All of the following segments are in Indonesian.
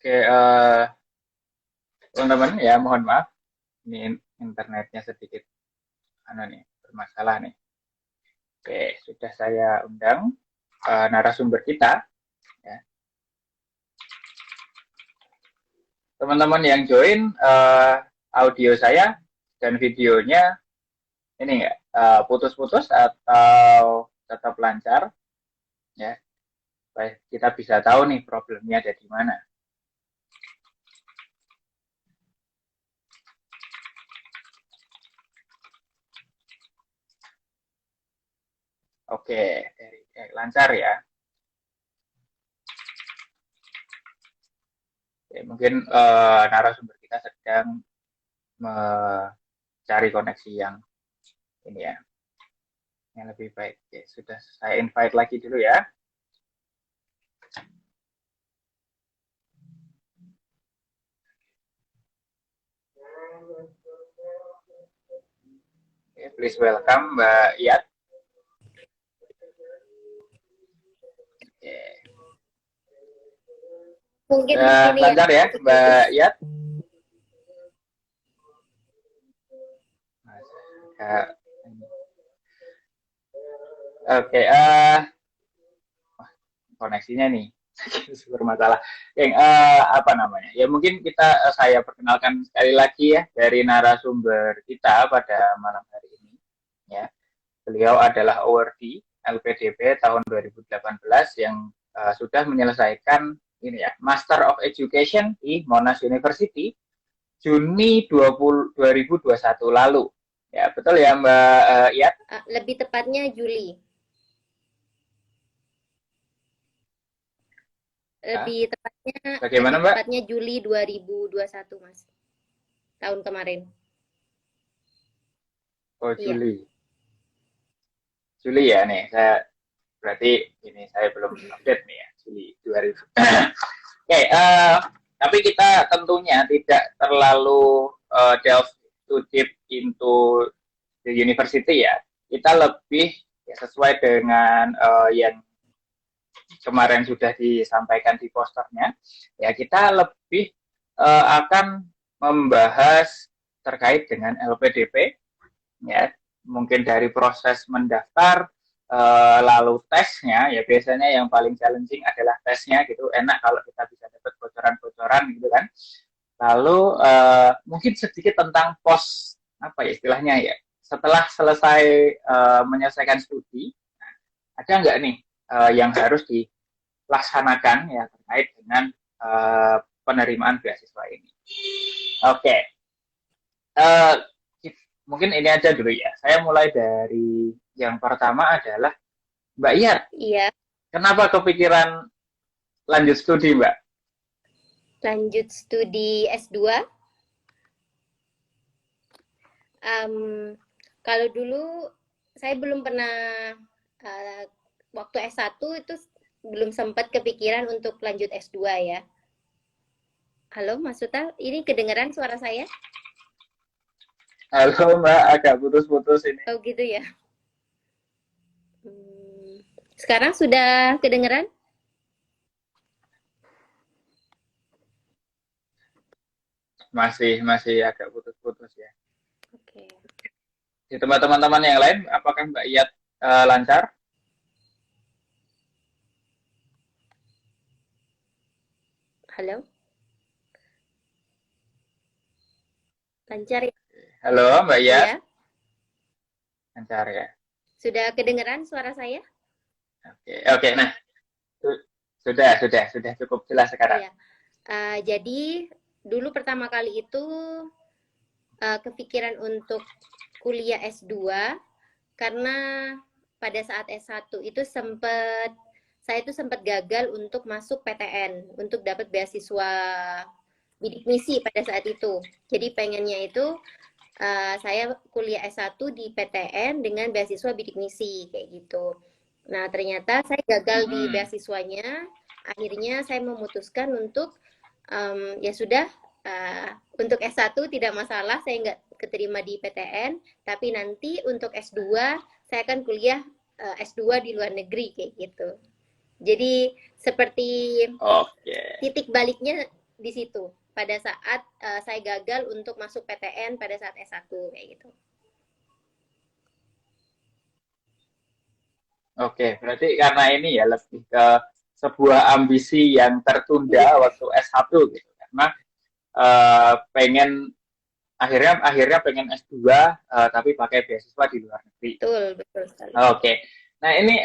Oke, teman-teman ya mohon maaf, ini internetnya sedikit bermasalah nih. Oke, sudah saya undang narasumber kita. Ya. Teman-teman yang join audio saya dan videonya ini enggak putus-putus atau tetap lancar, ya. Baik, kita bisa tahu nih problemnya ada di mana. Oke, lancar ya. Oke, mungkin narasumber kita sedang mencari koneksi yang ini ya, yang lebih baik. Oke, sudah saya invite lagi dulu ya. Oke, please welcome Mbak Iyat. Oke. Mungkin lancar ya Mbak Iyat. Oke, koneksinya nih bermasalah. Apa namanya? Ya mungkin saya perkenalkan sekali lagi ya dari narasumber kita pada malam hari ini. Ya, beliau adalah awardee LPDP tahun 2018 yang sudah menyelesaikan ini ya Master of Education di Monash University Juni 2021 lalu. Ya, betul ya Mbak Iyat? Lebih tepatnya Juli. Lebih tepatnya Juli 2021, Mas. Tahun kemarin. Oh, Juli. Iya. Juli ya nih. Berarti ini saya belum update nih ya, Juli 2000. Oke, tapi kita tentunya tidak terlalu delve too deep into the university ya. Kita lebih ya, sesuai dengan yang kemarin sudah disampaikan di posternya, ya kita lebih akan membahas terkait dengan LPDP, ya mungkin dari proses mendaftar, lalu tesnya, ya biasanya yang paling challenging adalah tesnya gitu, enak kalau kita bisa dapat bocoran-bocoran gitu kan. Lalu mungkin sedikit tentang pos apa ya istilahnya ya, setelah selesai menyelesaikan studi, ada nggak nih yang harus dilaksanakan ya terkait dengan penerimaan beasiswa ini. Oke, mungkin ini aja dulu ya. Saya mulai dari yang pertama adalah Mbak Iyat. Iya. Kenapa kepikiran lanjut studi, Mbak? Lanjut studi S2? Kalau dulu saya belum pernah waktu S1 itu belum sempat kepikiran untuk lanjut S2 ya. Halo Mas Suta, ini kedengeran suara saya? Halo Mbak, agak putus-putus ini. Oh gitu ya. Sekarang sudah kedengeran? Masih agak putus-putus ya. Oke. Di tempat teman-teman yang lain, apakah Mbak Iyat lancar? Halo? Lancar ya? Halo Mbak Iyat? Iya. Lancar ya? Sudah kedengeran suara saya? Oke. Nah, sudah cukup jelas sekarang. Iya. Jadi dulu pertama kali itu kepikiran untuk kuliah S2 karena pada saat S1 itu saya sempat gagal untuk masuk PTN untuk dapat beasiswa bidik misi pada saat itu. Jadi pengennya itu saya kuliah S1 di PTN dengan beasiswa bidik misi kayak gitu. Nah, ternyata saya gagal di beasiswanya. Akhirnya saya memutuskan untuk ya sudah untuk S1 tidak masalah, saya nggak keterima di PTN, tapi nanti untuk S2 saya akan kuliah S2 di luar negeri kayak gitu. Jadi seperti titik baliknya di situ pada saat saya gagal untuk masuk PTN pada saat S1 kayak gitu. Oke, berarti karena ini ya lebih ke sebuah ambisi yang tertunda waktu S1 gitu. Karena pengen akhirnya pengen S2 tapi pakai beasiswa di luar negeri. Betul, betul sekali. Oke. Nah, ini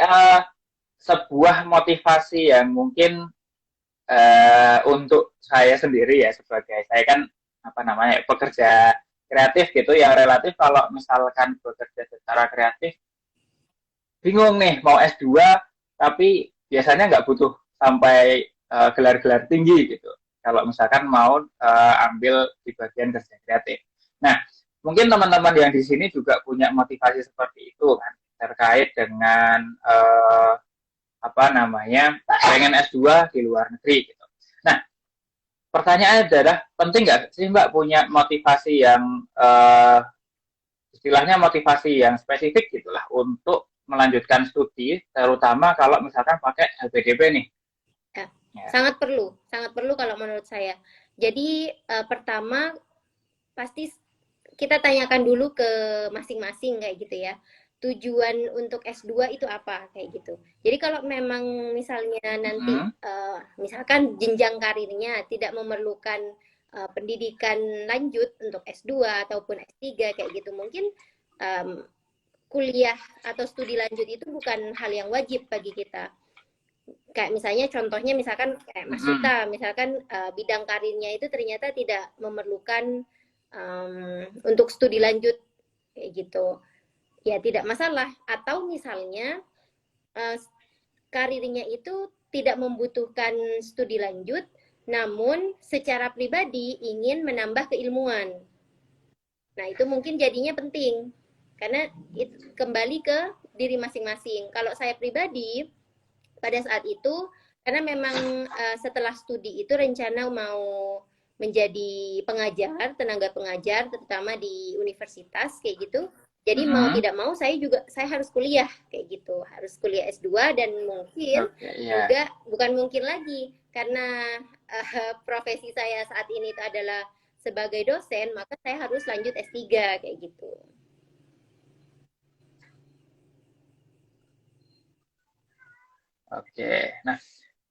sebuah motivasi yang mungkin untuk saya sendiri ya, sebagai saya kan apa namanya pekerja kreatif gitu, yang relatif kalau misalkan bekerja secara kreatif bingung nih mau S2 tapi biasanya nggak butuh sampai gelar-gelar tinggi gitu kalau misalkan mau ambil di bagian kerja kreatif. Nah, mungkin teman-teman yang di sini juga punya motivasi seperti itu kan, terkait dengan apa namanya pengen S2 di luar negeri gitu. Nah, pertanyaannya adalah penting nggak sih Mbak punya motivasi yang istilahnya motivasi yang spesifik gitulah untuk melanjutkan studi, terutama kalau misalkan pakai LPDP nih. Ya. Sangat perlu kalau menurut saya. Jadi pertama pasti kita tanyakan dulu ke masing-masing kayak gitu ya. Tujuan untuk S2 itu apa kayak gitu. Jadi kalau memang misalnya nanti misalkan jenjang karirnya tidak memerlukan pendidikan lanjut untuk S2 ataupun S3 kayak gitu, mungkin kuliah atau studi lanjut itu bukan hal yang wajib bagi kita. Kayak misalnya contohnya misalkan kayak Mas Yuta, misalkan bidang karirnya itu ternyata tidak memerlukan untuk studi lanjut kayak gitu, ya tidak masalah. Atau misalnya karirnya itu tidak membutuhkan studi lanjut, namun secara pribadi ingin menambah keilmuan. Nah itu mungkin jadinya penting, karena itu kembali ke diri masing-masing. Kalau saya pribadi pada saat itu, karena memang setelah studi itu rencana mau menjadi pengajar, tenaga pengajar, terutama di universitas kayak gitu. Jadi mau tidak mau saya harus kuliah kayak gitu, harus kuliah S2 dan mungkin juga bukan mungkin lagi karena profesi saya saat ini itu adalah sebagai dosen, maka saya harus lanjut S3 kayak gitu. Oke, nah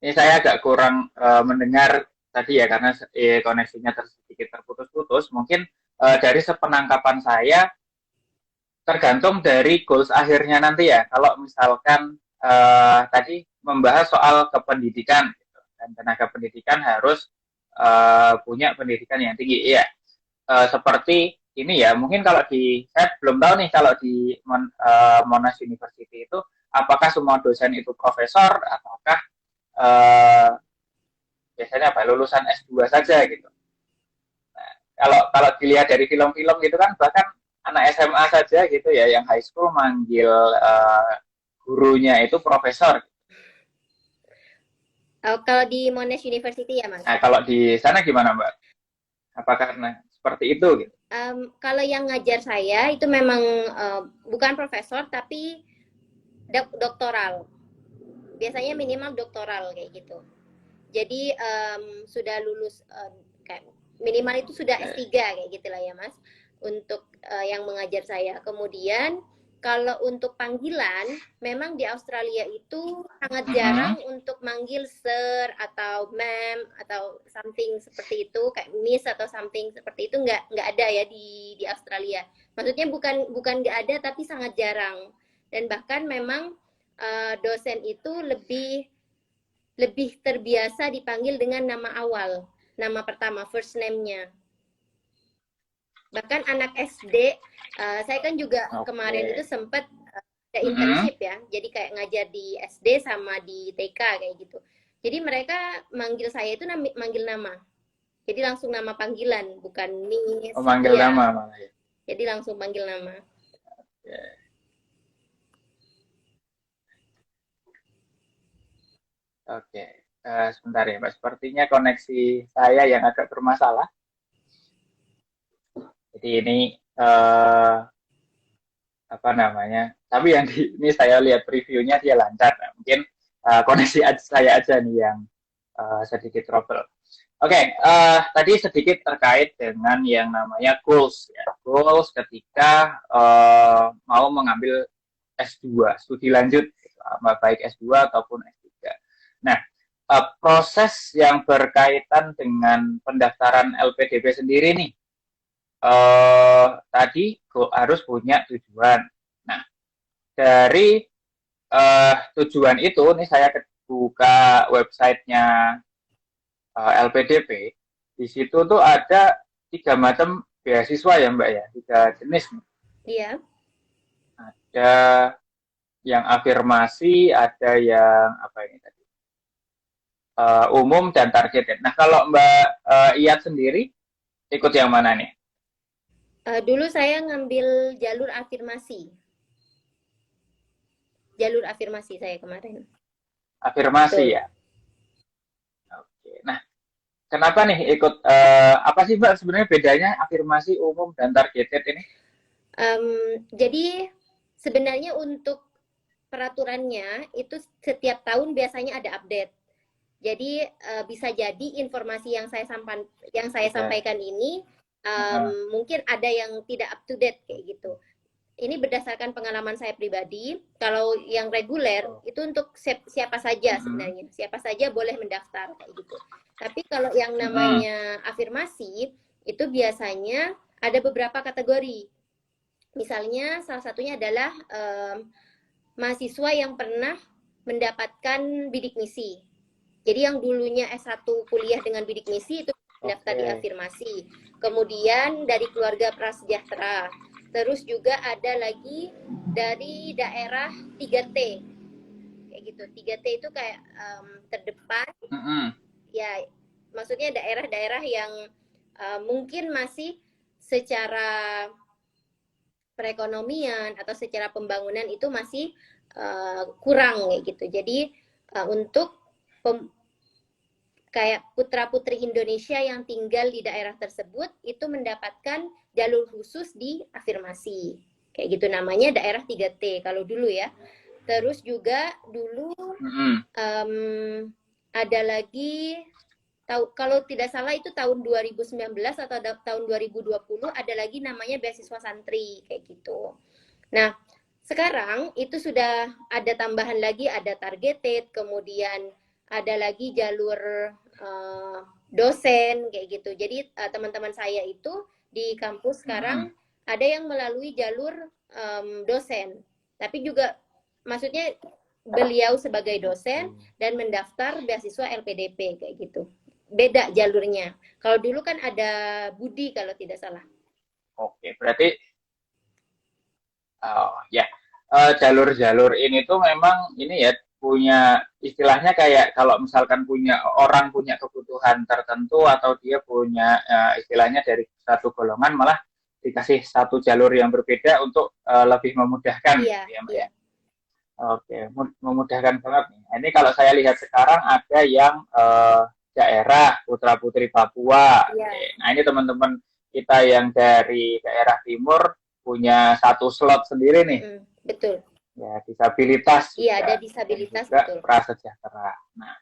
ini saya agak kurang mendengar tadi ya karena koneksinya sedikit terputus-putus. Mungkin dari sepenangkapan saya tergantung dari goals akhirnya nanti ya. Kalau misalkan tadi membahas soal kependidikan gitu, dan tenaga pendidikan harus punya pendidikan yang tinggi, ya. Seperti ini ya, mungkin kalau saya belum tahu nih kalau di Monash University itu apakah semua dosen itu profesor, apakah biasanya apa lulusan S2 saja gitu. Nah, kalau dilihat dari film-film gitu kan, bahkan anak SMA saja gitu ya, yang high school manggil gurunya itu profesor. Kalau di Monash University ya Mas? Nah, kalau di sana gimana Mbak? Apakah karena seperti itu gitu? Kalau yang ngajar saya itu memang bukan profesor tapi doktoral, biasanya minimal doktoral kayak gitu. Jadi sudah lulus kayak minimal itu sudah S3 kayak gitulah ya Mas, untuk yang mengajar saya. Kemudian kalau untuk panggilan, memang di Australia itu sangat jarang untuk manggil sir atau ma'am atau something seperti itu, kayak miss atau something seperti itu nggak ada ya di Australia. Maksudnya bukan nggak ada tapi sangat jarang. Dan bahkan memang dosen itu lebih terbiasa dipanggil dengan nama awal, nama pertama, first name-nya. Bahkan anak SD, saya kan juga kemarin itu sempat ada internship ya, jadi kayak ngajar di SD sama di TK kayak gitu. Jadi mereka manggil saya itu manggil nama, jadi langsung nama panggilan, bukan miss. Manggil nama malah ya. Jadi langsung panggil nama. Oke, sebentar ya Mbak, sepertinya koneksi saya yang agak bermasalah. Jadi ini apa namanya? Tapi yang ini saya lihat previewnya dia lancar. Nah, mungkin koneksi saya aja nih yang sedikit trouble. Oke, tadi sedikit terkait dengan yang namanya goals ya. Goals ketika mau mengambil S2, studi lanjut, baik S2 ataupun S3. Nah, proses yang berkaitan dengan pendaftaran LPDP sendiri nih, tadi harus punya tujuan. Nah, dari tujuan itu, nih saya buka websitenya LPDP. Di situ tuh ada 3 macam beasiswa ya Mbak ya, 3 jenis. Iya. Ada yang afirmasi, ada yang apa ini tadi, umum dan targeted. Nah kalau Mbak Iyat sendiri ikut yang mana nih? Dulu saya ngambil jalur afirmasi. Jalur afirmasi saya kemarin. Afirmasi Betul. ya. Oke. Nah, kenapa nih ikut apa sih Mbak sebenarnya bedanya afirmasi, umum dan targeted ini? Jadi sebenarnya untuk peraturannya itu setiap tahun biasanya ada update. Jadi bisa jadi informasi yang saya sampaikan ini mungkin ada yang tidak up to date kayak gitu. Ini berdasarkan pengalaman saya pribadi. Kalau yang reguler itu untuk siapa saja sebenarnya, siapa saja boleh mendaftar kayak gitu. Tapi kalau yang namanya afirmasi itu biasanya ada beberapa kategori. Misalnya salah satunya adalah mahasiswa yang pernah mendapatkan bidik misi. Jadi yang dulunya S1 kuliah dengan bidik misi itu daftar di afirmasi. Kemudian dari keluarga prasejahtera. Terus juga ada lagi dari daerah 3T. Kayak gitu. 3T itu kayak terdepan. Ya, maksudnya daerah-daerah yang mungkin masih secara perekonomian atau secara pembangunan itu masih kurang kayak gitu. Jadi untuk kayak putra-putri Indonesia yang tinggal di daerah tersebut itu mendapatkan jalur khusus di afirmasi. Kayak gitu namanya daerah 3T kalau dulu ya. Terus juga dulu ada lagi kalau tidak salah itu tahun 2019 atau tahun 2020 ada lagi namanya beasiswa santri kayak gitu. Nah, sekarang itu sudah ada tambahan lagi, ada targeted, kemudian ada lagi jalur dosen kayak gitu. Jadi teman-teman saya itu di kampus sekarang ada yang melalui jalur dosen, tapi juga maksudnya beliau sebagai dosen dan mendaftar beasiswa LPDP kayak gitu. Beda jalurnya. Kalau dulu kan ada Budi kalau tidak salah. Oke, berarti ya jalur-jalur ini tuh memang ini ya punya istilahnya kayak kalau misalkan orang punya kebutuhan tertentu atau dia punya istilahnya dari satu golongan malah dikasih satu jalur yang berbeda untuk lebih memudahkan. Iya, ya, Mbak ya. Oke, memudahkan banget nih. Ini kalau saya lihat sekarang ada yang daerah Putra Putri Papua. Iya. Nah ini teman-teman kita yang dari daerah timur punya satu slot sendiri nih. Betul. Ya, disabilitas. Iya, ada disabilitas juga betul. Prasejahtera. Nah,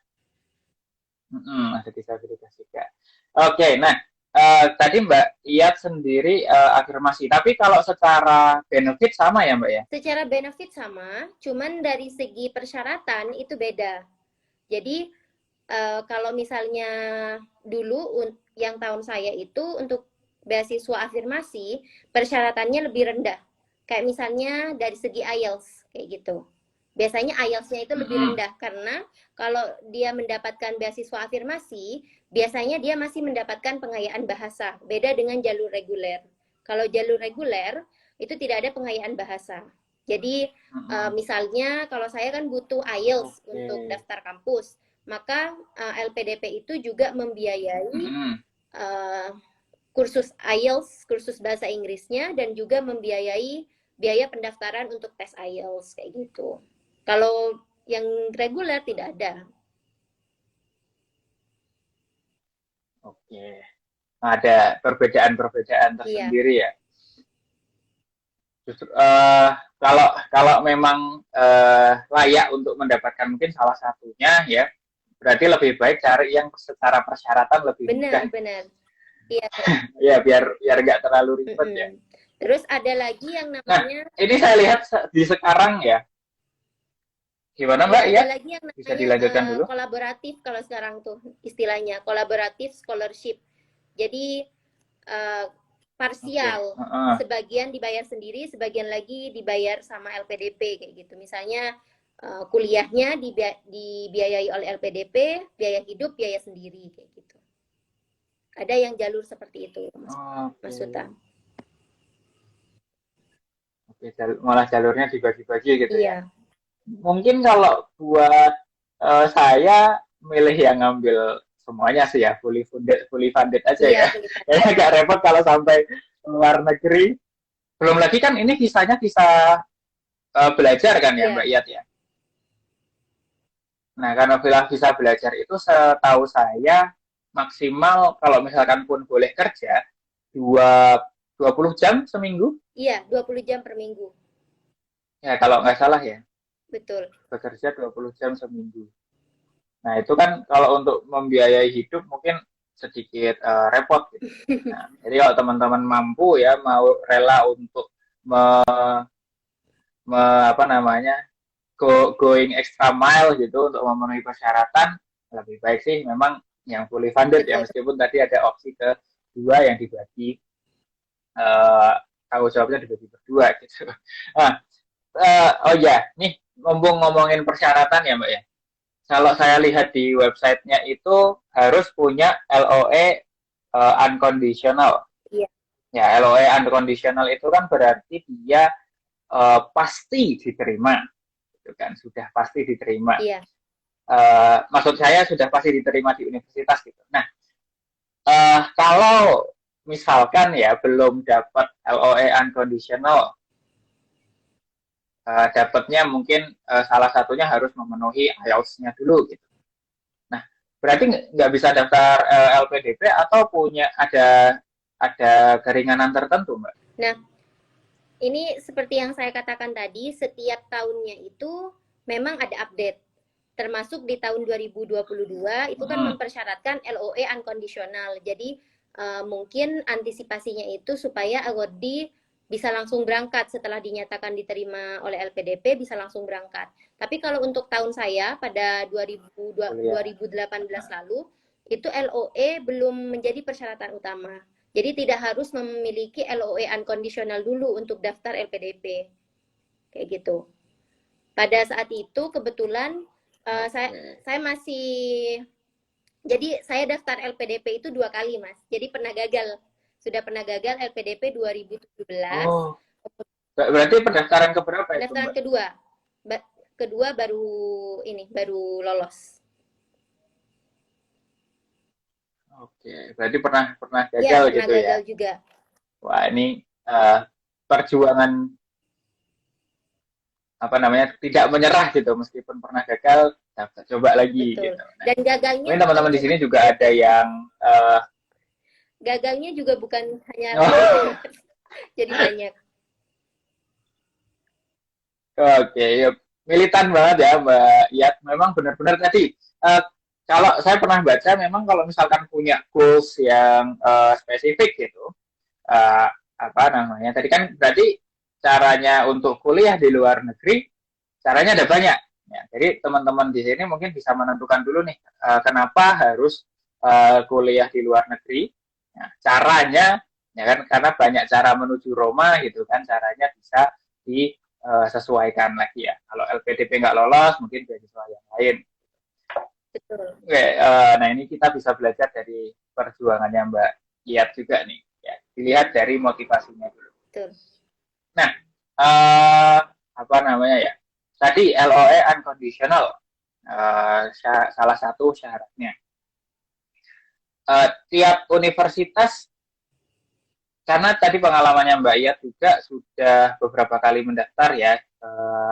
ada disabilitas juga. Oke, nah tadi Mbak Iyat sendiri afirmasi, tapi kalau secara benefit sama ya Mbak ya? Secara benefit sama, cuman dari segi persyaratan itu beda. Jadi kalau misalnya dulu yang tahun saya itu untuk beasiswa afirmasi persyaratannya lebih rendah. Kayak misalnya dari segi IELTS kayak gitu. Biasanya IELTS-nya itu lebih rendah karena kalau dia mendapatkan beasiswa afirmasi, biasanya dia masih mendapatkan pengayaan bahasa. Beda dengan jalur reguler. Kalau jalur reguler itu tidak ada pengayaan bahasa. Jadi misalnya kalau saya kan butuh IELTS untuk daftar kampus, maka LPDP itu juga membiayai kursus IELTS, kursus bahasa Inggrisnya, dan juga membiayai biaya pendaftaran untuk tes IELTS kayak gitu. Kalau yang reguler tidak ada. Oke, ada perbedaan-perbedaan tersendiri ya. Justru kalau memang layak untuk mendapatkan mungkin salah satunya ya berarti lebih baik cari yang secara persyaratan lebih mudah. Benar. Iya. Ya, biar nggak terlalu ribet ya. Terus ada lagi yang Nah, namanya, ini saya lihat di sekarang ya. Gimana Mbak? ya Ya, ada lagi yang bisa namanya dilanjutkan dulu. kolaboratif kalau sekarang tuh istilahnya kolaboratif scholarship. Jadi parsial, sebagian dibayar sendiri, sebagian lagi dibayar sama LPDP kayak gitu. Misalnya kuliahnya dibiayai oleh LPDP, biaya hidup biaya sendiri kayak gitu. Ada yang jalur seperti itu, Mas Suta. Oke, malah jalurnya dibagi-bagi gitu Iya. ya. Mungkin kalau buat saya milih yang ngambil semuanya sih ya, fully funded aja ya. Kayaknya agak repot kalau sampai luar negeri. Belum lagi kan ini visanya visa belajar kan ya Mbak Iyat ya. Nah, karena visa belajar itu setahu saya maksimal kalau misalkan pun boleh kerja 20 jam seminggu. Iya, 20 jam per minggu. Ya, kalau nggak salah ya. Betul. Bekerja 20 jam seminggu. Nah, itu kan kalau untuk membiayai hidup mungkin sedikit repot gitu. Nah, jadi kalau teman-teman mampu ya mau rela untuk apa namanya going extra mile gitu untuk memenuhi persyaratan, lebih baik sih memang yang fully funded. Betul. Ya, meskipun tadi ada opsi kedua yang dibagi tanggung jawabnya dibagi berdua gitu. Nah, oh ya, nih ngomongin persyaratan ya Mbak ya. Kalau saya lihat di websitenya itu harus punya LOE unconditional. Iya. Ya, LOE unconditional itu kan berarti dia pasti diterima, itu kan sudah pasti diterima. Iya. Maksud saya sudah pasti diterima di universitas gitu. Nah, kalau misalkan ya belum dapat LOE unconditional, dapatnya mungkin salah satunya harus memenuhi IELTS-nya dulu gitu. Nah, berarti nggak bisa daftar LPDP atau punya ada keringanan tertentu, Mbak? Nah, ini seperti yang saya katakan tadi, setiap tahunnya itu memang ada update. Termasuk di tahun 2022 itu kan mempersyaratkan LOE unconditional. Jadi mungkin antisipasinya itu supaya awardee bisa langsung berangkat setelah dinyatakan diterima oleh LPDP, bisa langsung berangkat. Tapi kalau untuk tahun saya pada 2018 lalu itu LOE belum menjadi persyaratan utama. Jadi tidak harus memiliki LOE unconditional dulu untuk daftar LPDP. Kayak gitu. Pada saat itu kebetulan saya masih, jadi saya daftar LPDP itu 2 kali Mas. Jadi sudah pernah gagal LPDP 2017. Oh, berarti pendaftaran keberapa itu? Pendaftaran kedua baru lolos. Oke, berarti pernah gagal ya, gitu ya? Gagal juga. Wah, ini perjuangan apa namanya, tidak menyerah gitu meskipun pernah gagal, coba lagi. Betul. Gitu. Nah, dan gagalnya teman-teman di sini juga ada yang gagalnya juga bukan hanya jadi banyak. Oke, ya, militan banget ya Mbak Yat. Memang benar-benar tadi kalau saya pernah baca memang kalau misalkan punya goals yang spesifik gitu, apa namanya, tadi kan berarti caranya untuk kuliah di luar negeri, caranya ada banyak. Ya, jadi teman-teman di sini mungkin bisa menentukan dulu nih, kenapa harus kuliah di luar negeri. Ya, caranya, ya kan, karena banyak cara menuju Roma gitu kan, caranya bisa disesuaikan lagi ya. Kalau LPDP nggak lolos, mungkin beasiswa yang lain. Betul. Oke, nah ini kita bisa belajar dari perjuangannya Mbak Iyat juga nih. Ya, dilihat dari motivasinya dulu. Betul. Nah, apa namanya ya? Tadi LOE unconditional, salah satu syaratnya. Tiap universitas, karena tadi pengalamannya Mbak Iyat juga sudah beberapa kali mendaftar ya,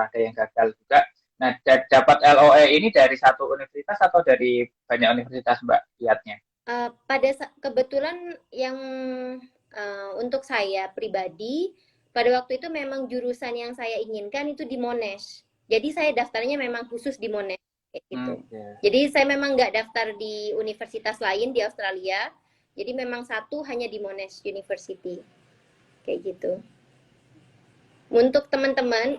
ada yang gagal juga. Nah, dapat LOE ini dari satu universitas atau dari banyak universitas Mbak Iyatnya? Kebetulan yang untuk saya pribadi, pada waktu itu memang jurusan yang saya inginkan itu di Monash. Jadi saya daftarnya memang khusus di Monash. kayak gitu. Yeah. Jadi saya memang nggak daftar di universitas lain di Australia, jadi memang satu hanya di Monash University, kayak gitu. Untuk teman-teman,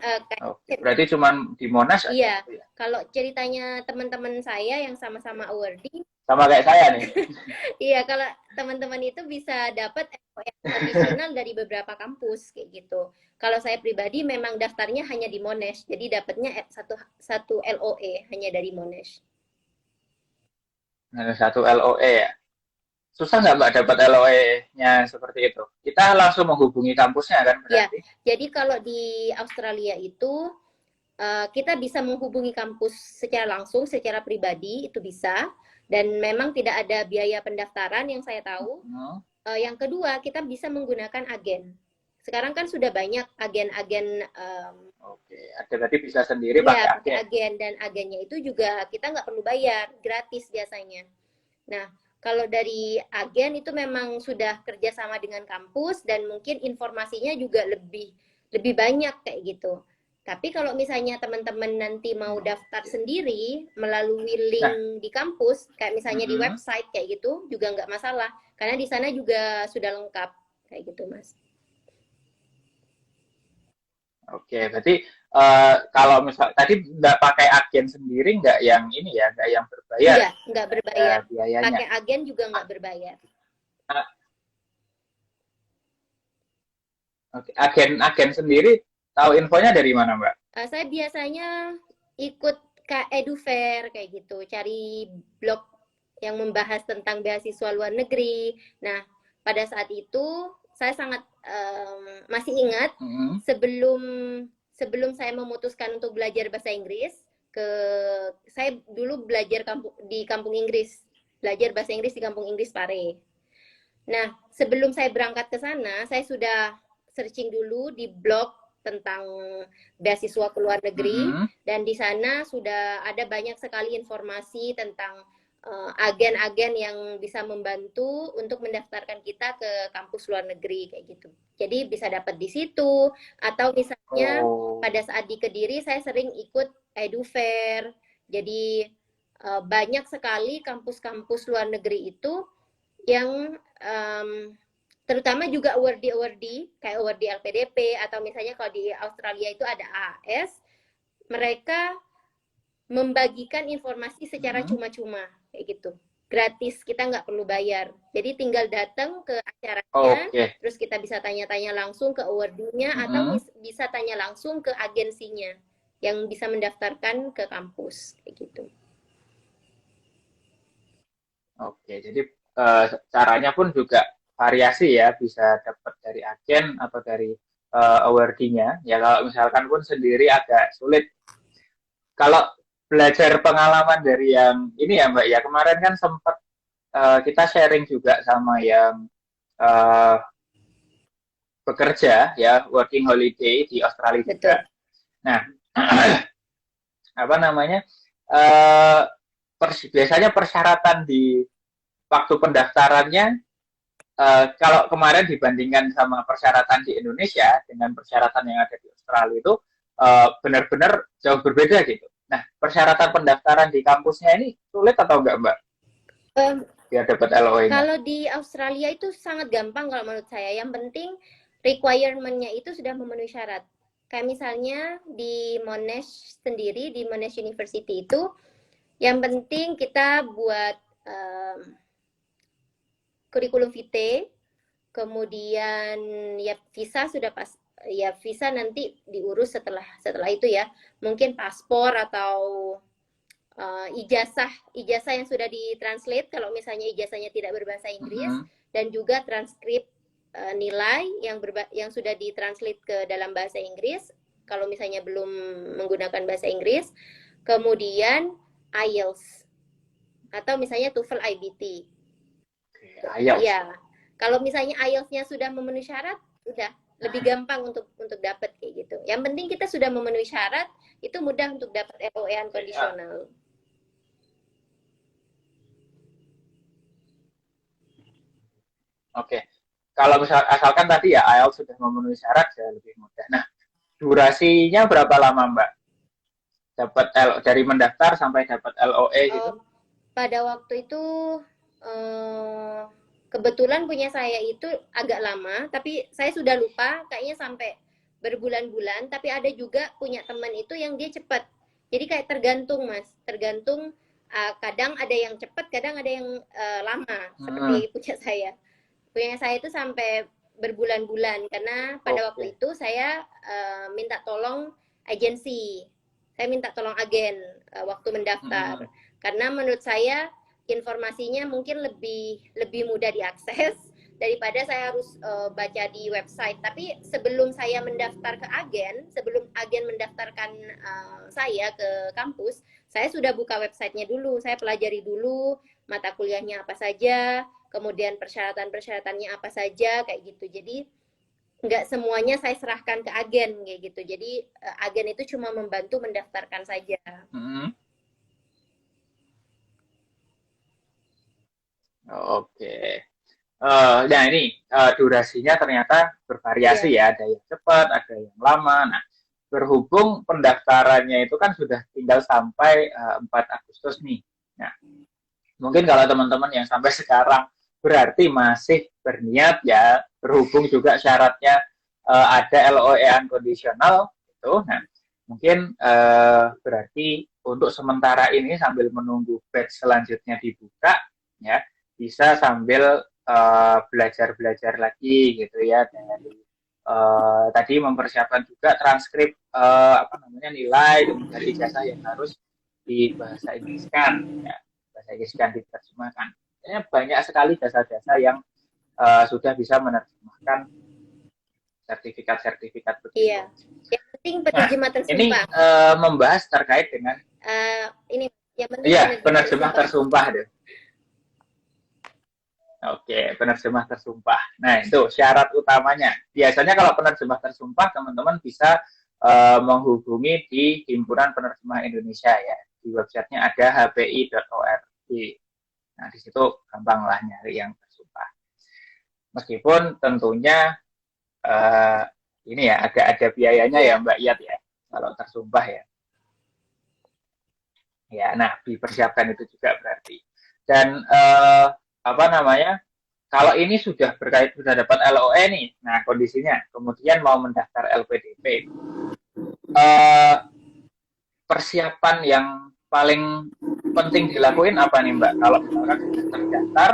Berarti cuma di Monash aja iya, gitu ya? kalau ceritanya teman-teman saya yang sama-sama awardee, Sama kayak saya nih. iya, kalau teman-teman itu bisa dapat LOE kondisional dari beberapa kampus kayak gitu. Kalau saya pribadi memang daftarnya hanya di Monash, jadi dapatnya satu LOE hanya dari Monash. Hanya satu LOE ya. Susah nggak Mbak dapat LOE-nya seperti itu? Kita langsung menghubungi kampusnya kan Ya, berarti? jadi kalau di Australia itu kita bisa menghubungi kampus secara langsung, secara pribadi itu bisa, dan memang tidak ada biaya pendaftaran yang saya tahu. Yang kedua, kita bisa menggunakan agen. Sekarang kan sudah banyak agen-agen. Oke, ada berarti bisa sendiri Iya, pakai pakai agen. agen, dan agennya itu juga kita nggak perlu bayar, gratis biasanya. Nah, kalau dari agen itu memang sudah kerjasama dengan kampus dan mungkin informasinya juga lebih banyak kayak gitu. Tapi kalau misalnya teman-teman nanti mau daftar sendiri melalui Nah, link di kampus, kayak misalnya di website kayak gitu, juga nggak masalah. Karena di sana juga sudah lengkap kayak gitu, Mas. oke, berarti kalau misal tadi nggak pakai agen sendiri, nggak yang ini ya, nggak yang berbayar, Nggak ada berbayar. biayanya. Pakai agen juga nggak berbayar. Oke, agen sendiri tahu infonya dari mana Mbak? Saya biasanya ikut ke Edufair kayak gitu, cari blog yang membahas tentang beasiswa luar negeri. Nah, pada saat itu saya sangat masih ingat sebelum saya memutuskan untuk belajar bahasa Inggris, saya dulu belajar di kampung Inggris, belajar bahasa Inggris di kampung Inggris Pare. Nah, sebelum saya berangkat ke sana, saya sudah searching dulu di blog tentang beasiswa ke luar negeri, dan di sana sudah ada banyak sekali informasi tentang agen-agen yang bisa membantu untuk mendaftarkan kita ke kampus luar negeri kayak gitu. Jadi bisa dapat di situ, atau misalnya pada saat di Kediri saya sering ikut Edufair. Jadi banyak sekali kampus-kampus luar negeri itu yang terutama juga awardee kayak awardee LPDP, atau misalnya kalau di Australia itu ada AAS, mereka membagikan informasi secara cuma-cuma kayak gitu, gratis, kita nggak perlu bayar. Jadi tinggal datang ke acaranya, terus kita bisa tanya-tanya langsung ke awardee-nya, atau bisa tanya langsung ke agensinya yang bisa mendaftarkan ke kampus kayak gitu. Oke, jadi caranya pun juga variasi ya, bisa dapat dari agen atau dari awardee-nya. Ya kalau misalkan pun sendiri agak sulit. Kalau belajar pengalaman dari yang ini ya Mbak ya, kemarin kan sempat kita sharing juga sama yang bekerja ya, working holiday di Australia juga. Nah, apa namanya? Biasanya persyaratan di waktu pendaftarannya kalau kemarin dibandingkan sama persyaratan di Indonesia dengan persyaratan yang ada di Australia itu benar-benar jauh berbeda gitu. Nah, persyaratan pendaftaran di kampusnya ini sulit atau enggak, Mbak? Biar dapat LOE-nya. Kalau di Australia itu sangat gampang kalau menurut saya. Yang penting requirement-nya itu sudah memenuhi syarat. Kayak misalnya di Monash sendiri, di Monash University itu, yang penting kita buat kurikulum vitae, kemudian ya visa sudah pas, ya visa nanti diurus setelah itu ya, mungkin paspor atau ijazah yang sudah ditranslate kalau misalnya ijazahnya tidak berbahasa Inggris, dan juga transkrip nilai yang sudah ditranslate ke dalam bahasa Inggris kalau misalnya belum menggunakan bahasa Inggris, kemudian IELTS atau misalnya TOEFL IBT. IELTS. Ya, kalau misalnya IELTS-nya sudah memenuhi syarat, udah lebih gampang untuk dapat kayak gitu. Yang penting kita sudah memenuhi syarat, itu mudah untuk dapat LOE kondisional. Oke. Kalau asalkan tadi ya IELTS sudah memenuhi syarat, ya lebih mudah. Nah, durasinya berapa lama, Mbak? dapat dari mendaftar sampai dapat LOE gitu? Oh, pada waktu itu eh, kebetulan punya saya itu agak lama, tapi saya sudah lupa, kayaknya sampai berbulan-bulan. Tapi ada juga punya teman itu yang dia cepat. Jadi kayak tergantung mas, tergantung kadang ada yang cepat, kadang ada yang lama. Seperti punya saya. Punya saya itu sampai berbulan-bulan karena pada waktu itu saya minta tolong agensi, saya minta tolong agen waktu mendaftar. Karena menurut saya informasinya mungkin lebih mudah diakses daripada saya harus baca di website. Tapi sebelum saya mendaftar ke agen, sebelum agen mendaftarkan saya ke kampus, saya sudah buka websitenya dulu. Saya pelajari dulu mata kuliahnya apa saja, kemudian persyaratan-persyaratannya apa saja, kayak gitu. Jadi nggak semuanya saya serahkan ke agen kayak gitu. Jadi agen itu cuma membantu mendaftarkan saja. Oke. Nah ini durasinya ternyata bervariasi ya, ada yang cepat, ada yang lama. Nah, berhubung pendaftarannya itu kan sudah tinggal sampai 4 Agustus nih. Nah, mungkin kalau teman-teman yang sampai sekarang berarti masih berniat ya, berhubung juga syaratnya ada LOE unconditional itu. Nah, mungkin berarti untuk sementara ini sambil menunggu batch selanjutnya dibuka ya, bisa sambil belajar-belajar lagi gitu ya, dari tadi mempersiapkan juga transkrip apa namanya nilai dan dari ijazah yang harus dibahasa Inggriskan ya, bahasa Inggriskan diterjemahkan. Ini banyak sekali jasa-jasa yang sudah bisa menerjemahkan sertifikat-sertifikat begitu. Iya. Yang penting penerjemah tersumpah. Ini membahas terkait dengan ini yang penting penerjemah tersumpah deh. Oke, penerjemah tersumpah. Nah, itu syarat utamanya. Biasanya kalau penerjemah tersumpah, teman-teman bisa menghubungi di Himpunan Penerjemah Indonesia ya. Di websitenya ada hpi.org. Nah, di situ gampang lah nyari yang tersumpah. Meskipun tentunya ini ya ada biayanya ya Mbak Iyat ya, kalau tersumpah ya. Ya, nah dipersiapkan itu juga berarti. Dan apa namanya, kalau ini sudah dapat LOE nih, nah kondisinya kemudian mau mendaftar LPDP, persiapan yang paling penting dilakuin apa nih Mbak? Kalau misalkan sudah terdaftar,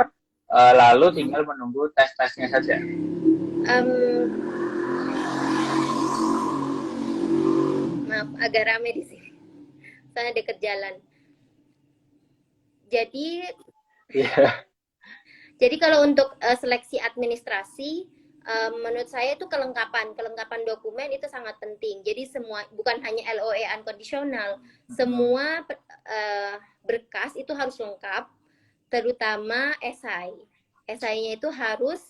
lalu tinggal menunggu tes-tesnya saja. Maaf, agak rame di sini. Saya dekat jalan. Jadi kalau untuk seleksi administrasi, menurut saya itu kelengkapan dokumen itu sangat penting. Jadi semua, bukan hanya LOE unconditional, semua berkas itu harus lengkap, terutama esai. Esainya itu harus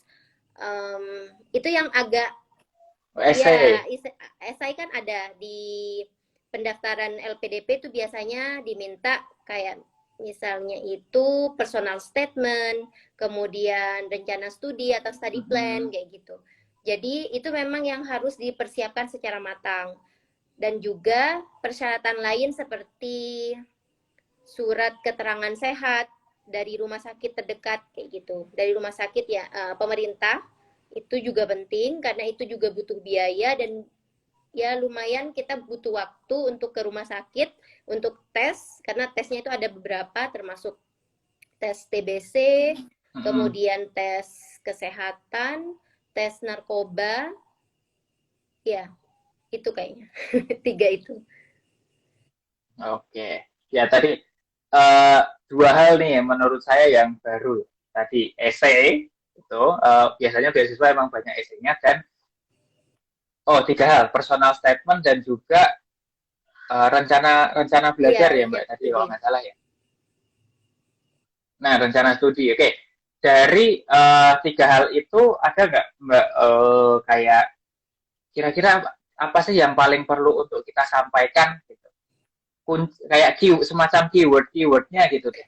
itu yang agak ya, esai kan ada di pendaftaran LPDP itu biasanya diminta kayak misalnya itu personal statement, kemudian rencana studi atau study plan kayak gitu. Jadi itu memang yang harus dipersiapkan secara matang. Dan juga persyaratan lain seperti surat keterangan sehat dari rumah sakit terdekat kayak gitu. Dari rumah sakit ya pemerintah itu juga penting karena itu juga butuh biaya dan ya lumayan kita butuh waktu untuk ke rumah sakit untuk tes karena tesnya itu ada beberapa termasuk tes TBC, kemudian tes kesehatan, tes narkoba, ya itu kayaknya 3 itu. Oke, ya tadi 2 hal nih menurut saya yang baru tadi essay itu biasanya beasiswa emang banyak essay-nya dan 3 hal, personal statement dan juga rencana belajar ya Mbak tadi kalau nggak salah ya. Nah, rencana studi. Oke. Dari 3 hal itu ada nggak Mbak kayak kira-kira apa sih yang paling perlu untuk kita sampaikan gitu? Kayak semacam keywordnya gitu deh.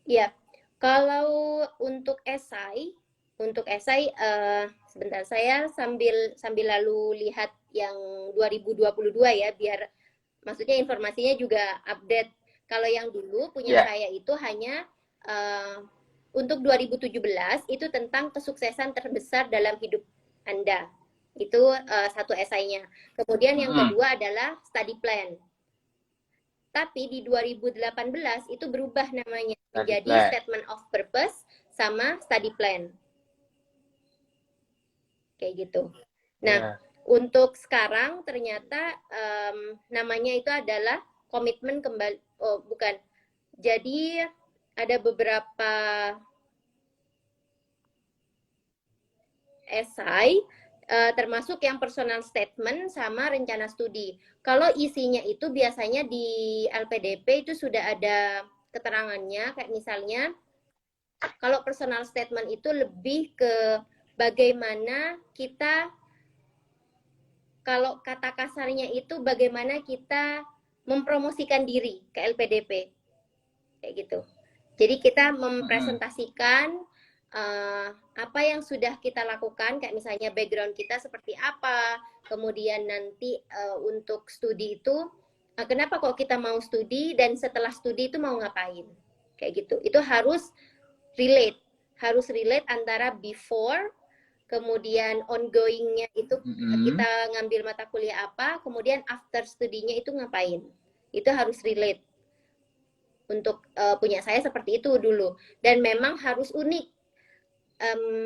Iya. Kalau untuk esai sebentar saya sambil lalu lihat yang 2022 ya biar maksudnya informasinya juga update. Kalau yang dulu punya Ya. saya itu hanya untuk 2017 itu tentang kesuksesan terbesar dalam hidup Anda. Itu satu esainya. Kemudian yang Mm-mm. kedua adalah study plan. Tapi di 2018 itu berubah namanya Study menjadi plan. statement of purpose sama study plan. Kayak gitu. Nah, Ya. untuk sekarang ternyata namanya itu adalah komitmen kembali. Oh, bukan. Jadi ada beberapa esai termasuk yang personal statement sama rencana studi. Kalau isinya itu biasanya di LPDP itu sudah ada keterangannya, kayak misalnya kalau personal statement itu lebih ke bagaimana kita, kalau kata kasarnya itu bagaimana kita mempromosikan diri ke LPDP, kayak gitu. Jadi kita Mm-mm. mempresentasikan apa yang sudah kita lakukan, kayak misalnya background kita seperti apa, kemudian nanti untuk studi itu kenapa kok kita mau studi dan setelah studi itu mau ngapain, kayak gitu. Itu harus relate antara before, kemudian ongoingnya itu Mm-mm. kita ngambil mata kuliah apa, kemudian after studinya itu ngapain. Itu harus relate. Untuk punya saya seperti itu dulu, dan memang harus unik.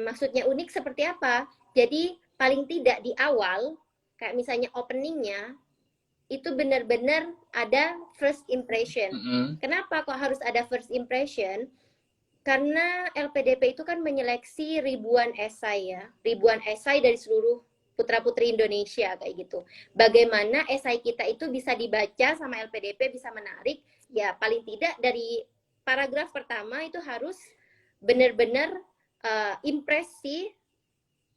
Maksudnya unik seperti apa? Jadi paling tidak di awal, kayak misalnya openingnya, itu benar-benar ada first impression. Mm-mm. Kenapa kok harus ada first impression? Karena LPDP itu kan menyeleksi ribuan esai ya, ribuan esai dari seluruh putra-putri Indonesia kayak gitu. Bagaimana esai kita itu bisa dibaca sama LPDP, bisa menarik, ya paling tidak dari paragraf pertama itu harus benar-benar impresi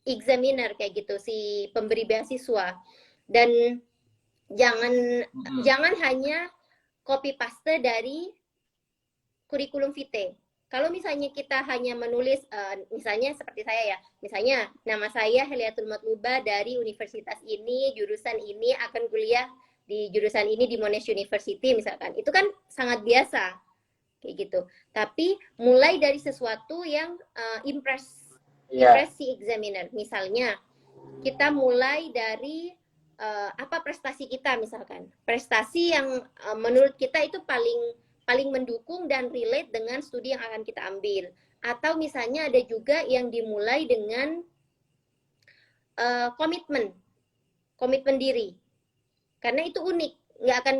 examiner kayak gitu, si pemberi beasiswa. Dan jangan Mm-mm. jangan hanya copy paste dari kurikulum vitae. Kalau misalnya kita hanya menulis, misalnya seperti saya ya, misalnya nama saya Heliatul Matluba dari universitas ini, jurusan ini, akan kuliah di jurusan ini di Monash University misalkan, itu kan sangat biasa kayak gitu. Tapi mulai dari sesuatu yang Iya. impress si examiner. Misalnya kita mulai dari apa prestasi kita, misalkan prestasi yang menurut kita itu paling paling mendukung dan relate dengan studi yang akan kita ambil. Atau misalnya ada juga yang dimulai dengan komitmen komitmen diri, karena itu unik, nggak akan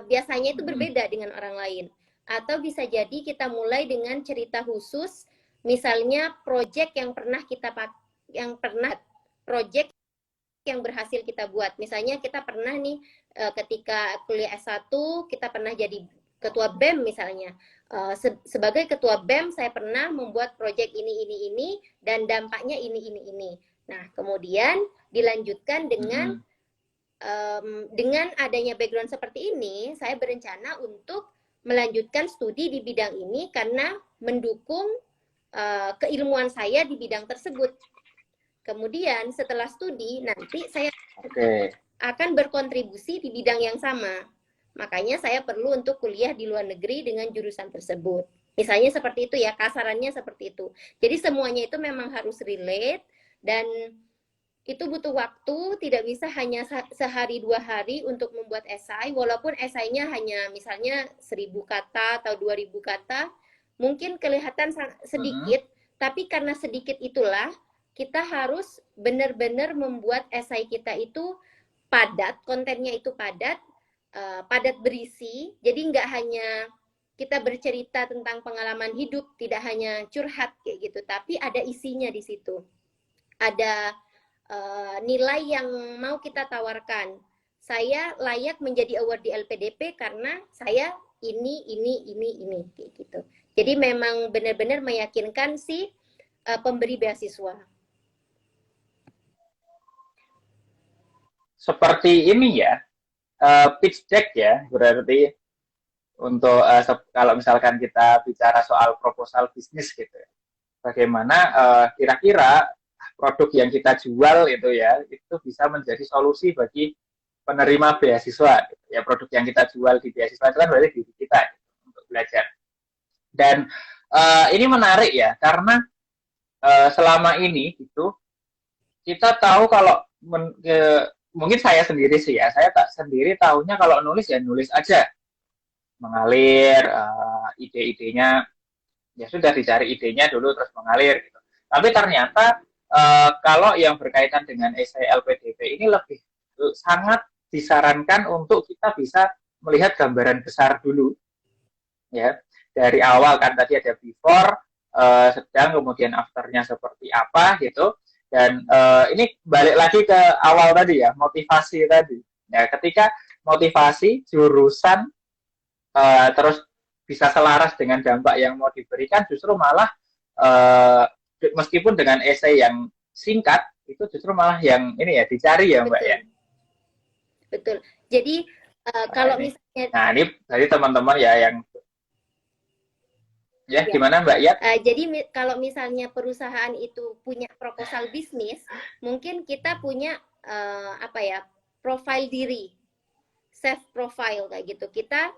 biasanya itu Mm-mm. berbeda dengan orang lain. Atau bisa jadi kita mulai dengan cerita khusus, misalnya project yang pernah kita project yang berhasil kita buat. Misalnya kita pernah nih ketika kuliah S1 kita pernah jadi ketua BEM misalnya. Sebagai ketua BEM saya pernah membuat proyek ini dan dampaknya ini. Nah, kemudian dilanjutkan dengan Mm-mm. adanya background seperti ini, saya berencana untuk melanjutkan studi di bidang ini karena mendukung keilmuan saya di bidang tersebut. Kemudian setelah studi nanti saya akan berkontribusi di bidang yang sama. Makanya saya perlu untuk kuliah di luar negeri dengan jurusan tersebut. Misalnya seperti itu ya, kasarannya seperti itu. Jadi semuanya itu memang harus relate, dan itu butuh waktu, tidak bisa hanya sehari 2 hari untuk membuat esai, walaupun esainya hanya misalnya 1000 kata atau 2000 kata, mungkin kelihatan Mm-mm. sedikit, tapi karena sedikit itulah kita harus benar-benar membuat esai kita itu padat, kontennya itu padat, padat berisi, jadi nggak hanya kita bercerita tentang pengalaman hidup, tidak hanya curhat kayak gitu, tapi ada isinya di situ. Ada nilai yang mau kita tawarkan. Saya layak menjadi award di LPDP karena saya ini kayak gitu. Jadi memang benar-benar meyakinkan si pemberi beasiswa. Seperti ini ya, pitch deck ya, berarti untuk kalau misalkan kita bicara soal proposal bisnis gitu ya. Bagaimana kira-kira produk yang kita jual itu ya, itu bisa menjadi solusi bagi penerima beasiswa. Ya produk yang kita jual di beasiswa itu kan berarti diri kita gitu, untuk belajar. Dan ini menarik ya karena selama ini gitu kita tahu kalau mungkin saya sendiri sih ya, saya tak sendiri tahunya kalau nulis ya nulis aja, mengalir ide-idenya, ya sudah dicari idenya dulu terus mengalir gitu. Tapi ternyata kalau yang berkaitan dengan esai LPDP ini lebih sangat disarankan untuk kita bisa melihat gambaran besar dulu, ya dari awal kan tadi ada before, sedang, kemudian afternya seperti apa gitu. Dan ini balik lagi ke awal tadi ya, motivasi tadi. Ya, ketika motivasi, jurusan, terus bisa selaras dengan dampak yang mau diberikan, justru malah meskipun dengan esai yang singkat, itu justru malah yang ini ya dicari ya Mbak. Betul. Ya. Betul. Jadi kalau misalnya, nah ini dari teman-teman ya yang ya gimana Mbak ya? Jadi kalau misalnya perusahaan itu punya proposal bisnis, mungkin kita punya profil diri, self profile kayak gitu. Kita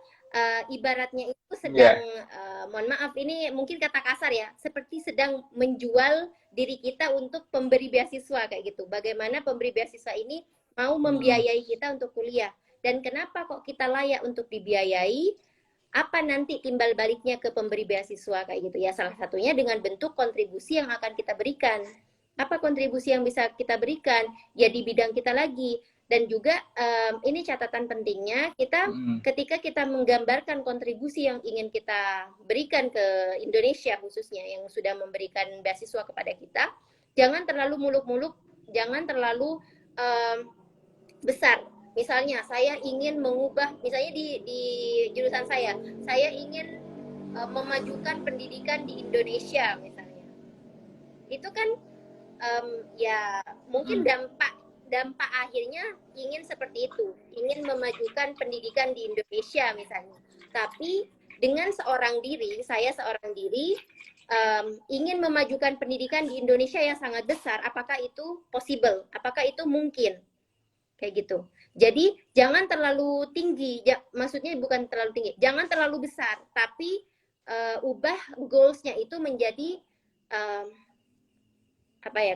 ibaratnya itu sedang, mohon maaf ini mungkin kata kasar ya, seperti sedang menjual diri kita untuk pemberi beasiswa kayak gitu. Bagaimana pemberi beasiswa ini mau membiayai kita untuk kuliah, dan kenapa kok kita layak untuk dibiayai, apa nanti timbal baliknya ke pemberi beasiswa kayak gitu ya. Salah satunya dengan bentuk kontribusi yang akan kita berikan. Apa kontribusi yang bisa kita berikan? Ya di bidang kita lagi. Dan juga ini catatan pentingnya, kita ketika kita menggambarkan kontribusi yang ingin kita berikan ke Indonesia khususnya yang sudah memberikan beasiswa kepada kita, jangan terlalu muluk-muluk, jangan terlalu besar. Misalnya saya ingin mengubah, misalnya di jurusan saya ingin memajukan pendidikan di Indonesia misalnya. Itu kan ya mungkin dampak akhirnya ingin seperti itu, ingin memajukan pendidikan di Indonesia misalnya. Tapi dengan saya seorang diri ingin memajukan pendidikan di Indonesia yang sangat besar, apakah itu possible? Apakah itu mungkin? Kayak gitu. Jadi jangan terlalu tinggi, maksudnya bukan terlalu tinggi, jangan terlalu besar, tapi ubah goals-nya itu menjadi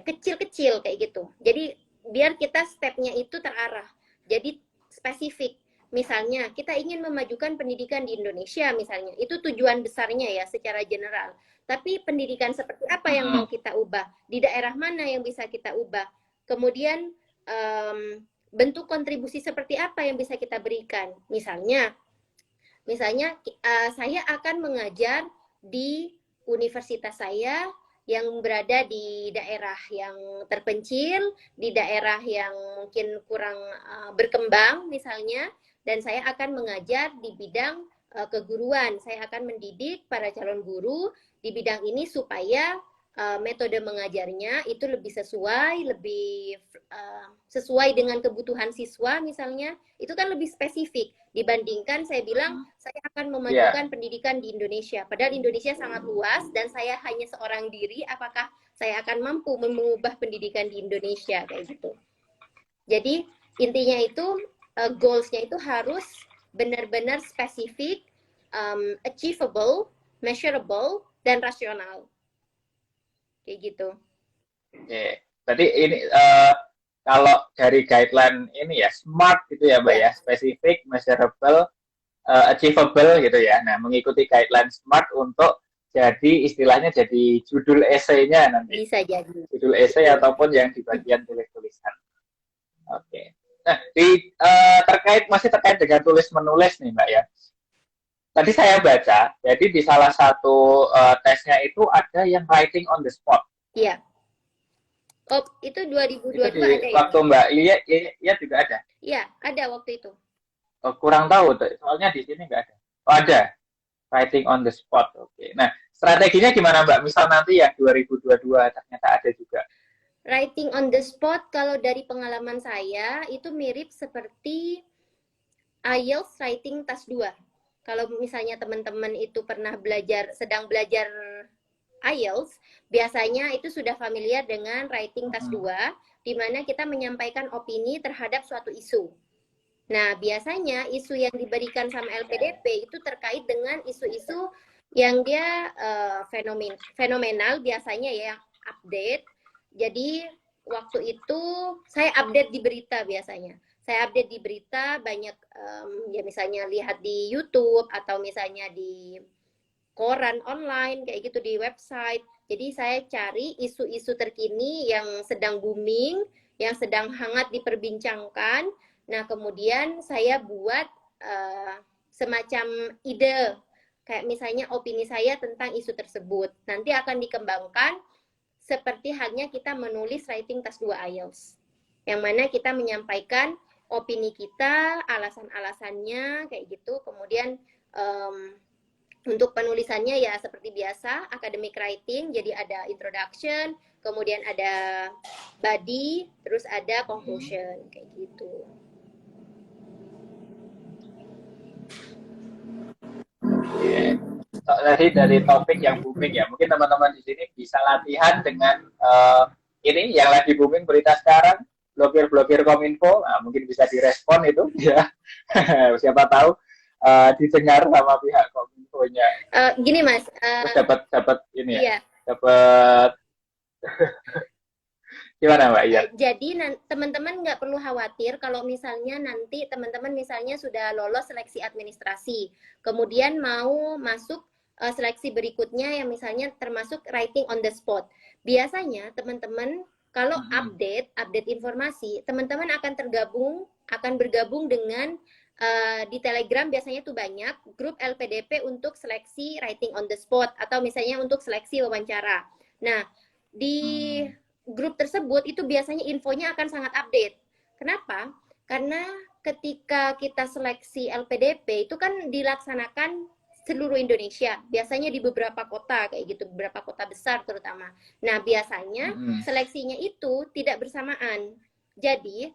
kecil-kecil kayak gitu. Jadi biar kita step-nya itu terarah, jadi spesifik. Misalnya kita ingin memajukan pendidikan di Indonesia misalnya, itu tujuan besarnya ya secara general. Tapi pendidikan seperti apa yang mau kita ubah? Di daerah mana yang bisa kita ubah? Kemudian bentuk kontribusi seperti apa yang bisa kita berikan. Misalnya saya akan mengajar di universitas saya yang berada di daerah yang terpencil, di daerah yang mungkin kurang berkembang misalnya, dan saya akan mengajar di bidang keguruan. Saya akan mendidik para calon guru di bidang ini supaya metode mengajarnya itu lebih sesuai dengan kebutuhan siswa misalnya. Itu kan lebih spesifik dibandingkan saya bilang saya akan memajukan pendidikan di Indonesia. Padahal Indonesia sangat luas dan saya hanya seorang diri, apakah saya akan mampu mengubah pendidikan di Indonesia kayak gitu. Jadi intinya itu goals-nya itu harus benar-benar spesifik, achievable, measurable, dan rasional. Kayak gitu. Oke, berarti ini kalau dari guideline ini ya SMART gitu ya Mbak ya, spesifik, measurable, achievable gitu ya. Nah, mengikuti guideline SMART untuk jadi istilahnya jadi judul esainya nanti. Bisa jadi. Judul esai ataupun yang di bagian tulis-tulisan. Oke. Nah, masih terkait dengan tulis-menulis nih Mbak ya. Tadi saya baca, jadi di salah satu tesnya itu ada yang writing on the spot. Iya. Oh, itu 2022 itu ada ya? Waktu Mbak Lia juga ada? Iya, ada waktu itu. Oh, kurang tahu, soalnya di sini nggak ada. Oh, ada. Writing on the spot. Oke. Nah, strateginya gimana Mbak? Misal nanti ya 2022 ternyata ada juga. Writing on the spot, kalau dari pengalaman saya, itu mirip seperti IELTS Writing Task 2. Kalau misalnya teman-teman itu pernah sedang belajar IELTS, biasanya itu sudah familiar dengan Writing Task 2, di mana kita menyampaikan opini terhadap suatu isu. Nah, biasanya isu yang diberikan sama LPDP itu terkait dengan isu-isu yang dia fenomenal biasanya ya, yang update. Jadi waktu itu saya update di berita biasanya. Saya update di berita banyak ya misalnya lihat di YouTube atau misalnya di koran online kayak gitu di website. Jadi saya cari isu-isu terkini yang sedang booming, yang sedang hangat diperbincangkan. Nah, kemudian saya buat semacam ide kayak misalnya opini saya tentang isu tersebut. Nanti akan dikembangkan seperti halnya kita menulis writing tas 2 IELTS. Yang mana kita menyampaikan opini kita, alasan-alasannya kayak gitu. Kemudian untuk penulisannya ya seperti biasa, academic writing, jadi ada introduction, kemudian ada body, terus ada conclusion, kayak gitu. Yeah. Tadi dari topik yang booming ya, mungkin teman-teman di sini bisa latihan dengan ini yang lagi booming berita sekarang, blogger-blogger Kominfo, nah, mungkin bisa direspon itu ya. Siapa tahu didengar sama pihak Kominfonya. Gini Mas, Terus dapat ini ya, iya. dapat gimana Mbak? Iya. Jadi teman-teman nggak perlu khawatir kalau misalnya nanti teman-teman misalnya sudah lolos seleksi administrasi, kemudian mau masuk seleksi berikutnya yang misalnya termasuk writing on the spot. Biasanya teman-teman kalau update informasi, teman-teman akan bergabung dengan di Telegram biasanya tuh banyak grup LPDP untuk seleksi writing on the spot atau misalnya untuk seleksi wawancara. Nah, di grup tersebut itu biasanya infonya akan sangat update. Kenapa? Karena ketika kita seleksi LPDP itu kan dilaksanakan seluruh Indonesia, biasanya di beberapa kota kayak gitu, beberapa kota besar terutama. Nah, biasanya seleksinya itu tidak bersamaan. Jadi,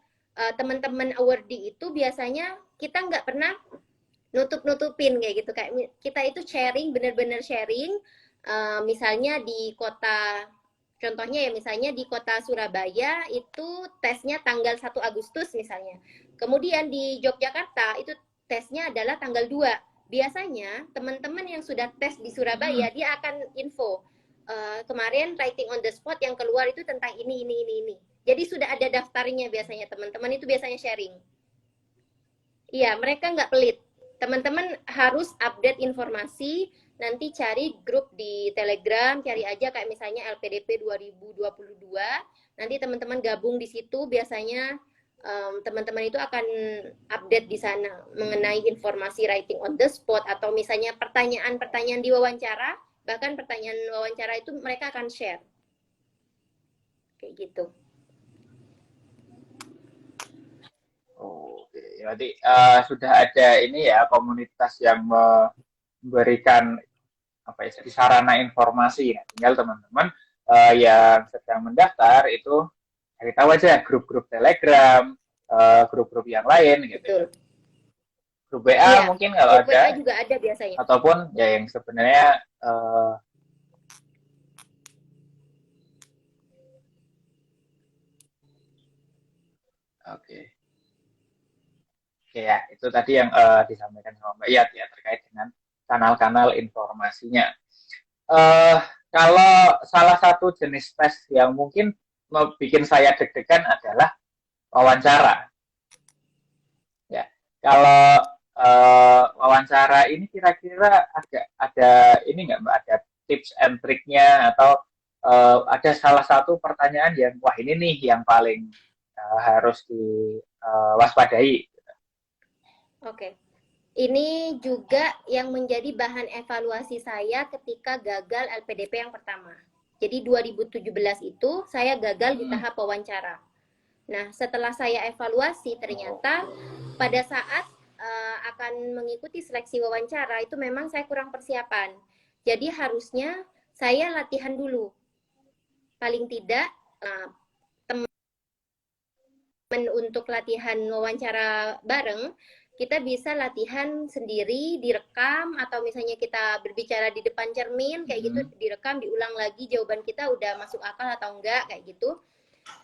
teman-teman awardee itu biasanya kita nggak pernah nutup-nutupin kayak gitu. Kayak kita itu sharing, benar-benar sharing. Misalnya di kota, contohnya ya misalnya di kota Surabaya itu tesnya tanggal 1 Agustus misalnya. Kemudian di Yogyakarta itu tesnya adalah tanggal 2. Biasanya teman-teman yang sudah tes di Surabaya dia akan info. Kemarin writing on the spot yang keluar itu tentang ini. Jadi sudah ada daftarnya biasanya teman-teman itu biasanya sharing. Iya, mereka nggak pelit. Teman-teman harus update informasi, nanti cari grup di Telegram, cari aja kayak misalnya LPDP 2022, nanti teman-teman gabung di situ, biasanya teman-teman itu akan update di sana mengenai informasi writing on the spot, atau misalnya pertanyaan-pertanyaan di wawancara, bahkan pertanyaan wawancara itu mereka akan share. Kayak gitu. Oke, berarti sudah ada ini ya komunitas yang memberikan apa ya sarana informasi. Nah, tinggal teman-teman yang sedang mendaftar itu cari tahu aja grup-grup Telegram, grup-grup yang lain gitu. Betul. Grup WA mungkin kalau grup ada. WA juga ada biasanya. Ataupun ya yang sebenarnya oke. Ya, itu tadi yang disampaikan sama Mbak Yat ya terkait dengan kanal-kanal informasinya. Kalau salah satu jenis tes yang mungkin bikin saya deg-degan adalah wawancara. Ya, kalau wawancara ini kira-kira ada ini nggak Mbak, ada tips and triknya atau ada salah satu pertanyaan yang wah ini nih yang paling harus diwaspadai. Oke. Ini juga yang menjadi bahan evaluasi saya ketika gagal LPDP yang pertama. Jadi 2017 itu saya gagal di tahap wawancara. Nah, setelah saya evaluasi ternyata pada saat akan mengikuti seleksi wawancara itu memang saya kurang persiapan. Jadi harusnya saya latihan dulu. Paling tidak teman untuk latihan wawancara bareng, kita bisa latihan sendiri, direkam, atau misalnya kita berbicara di depan cermin, kayak gitu, direkam, diulang lagi jawaban kita udah masuk akal atau enggak, kayak gitu.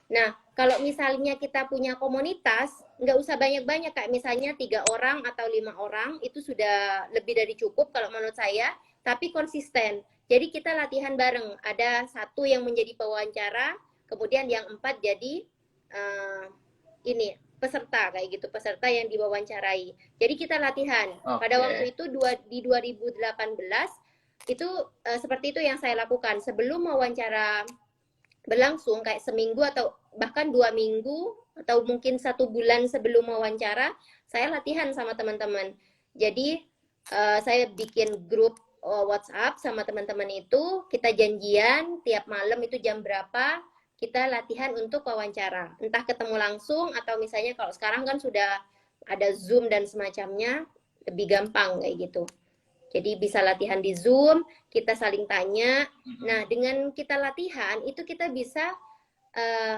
Nah, kalau misalnya kita punya komunitas, nggak usah banyak-banyak, kayak misalnya 3 orang atau 5 orang, itu sudah lebih dari cukup kalau menurut saya, tapi konsisten. Jadi kita latihan bareng, ada satu yang menjadi pewawancara, kemudian yang 4 jadi ini peserta kayak gitu, peserta yang diwawancarai. Jadi kita latihan. Pada waktu itu di 2018 itu seperti itu yang saya lakukan. Sebelum wawancara berlangsung kayak seminggu atau bahkan 2 minggu atau mungkin 1 bulan sebelum wawancara, saya latihan sama teman-teman. Jadi saya bikin grup WhatsApp sama teman-teman itu, kita janjian tiap malam itu jam berapa kita latihan untuk wawancara. Entah ketemu langsung atau misalnya kalau sekarang kan sudah ada Zoom dan semacamnya, lebih gampang kayak gitu. Jadi bisa latihan di Zoom, kita saling tanya. Nah, dengan kita latihan, itu kita bisa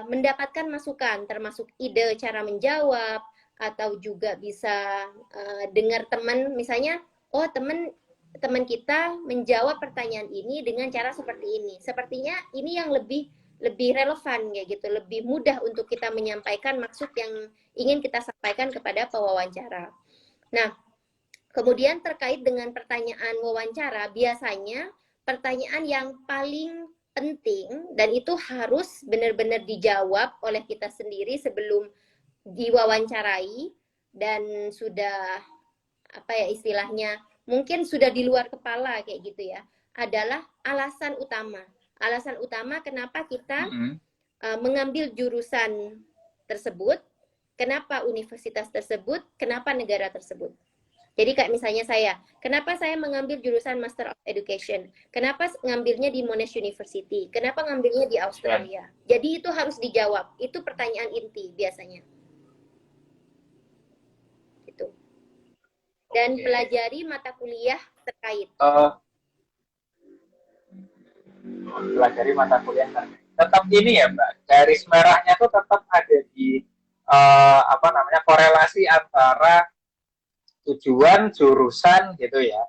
mendapatkan masukan, termasuk ide cara menjawab, atau juga bisa dengar teman, misalnya, oh teman kita menjawab pertanyaan ini dengan cara seperti ini. Sepertinya ini yang lebih relevan kayak gitu, lebih mudah untuk kita menyampaikan maksud yang ingin kita sampaikan kepada pewawancara. Nah, kemudian terkait dengan pertanyaan wawancara, biasanya pertanyaan yang paling penting dan itu harus benar-benar dijawab oleh kita sendiri sebelum diwawancarai dan sudah apa ya istilahnya, mungkin sudah di luar kepala kayak gitu ya, adalah alasan utama. Alasan utama kenapa kita mengambil jurusan tersebut, kenapa universitas tersebut, kenapa negara tersebut. Jadi kayak misalnya saya, kenapa saya mengambil jurusan Master of Education? Kenapa ngambilnya di Monash University? Kenapa ngambilnya di Australia? Jadi itu harus dijawab. Itu pertanyaan inti biasanya. Gitu. Dan pelajari mata kuliah terkait. Pelajari mata kuliah terkait. Tetap ini ya Mbak, garis merahnya tuh tetap ada di apa namanya korelasi antara tujuan, jurusan gitu ya.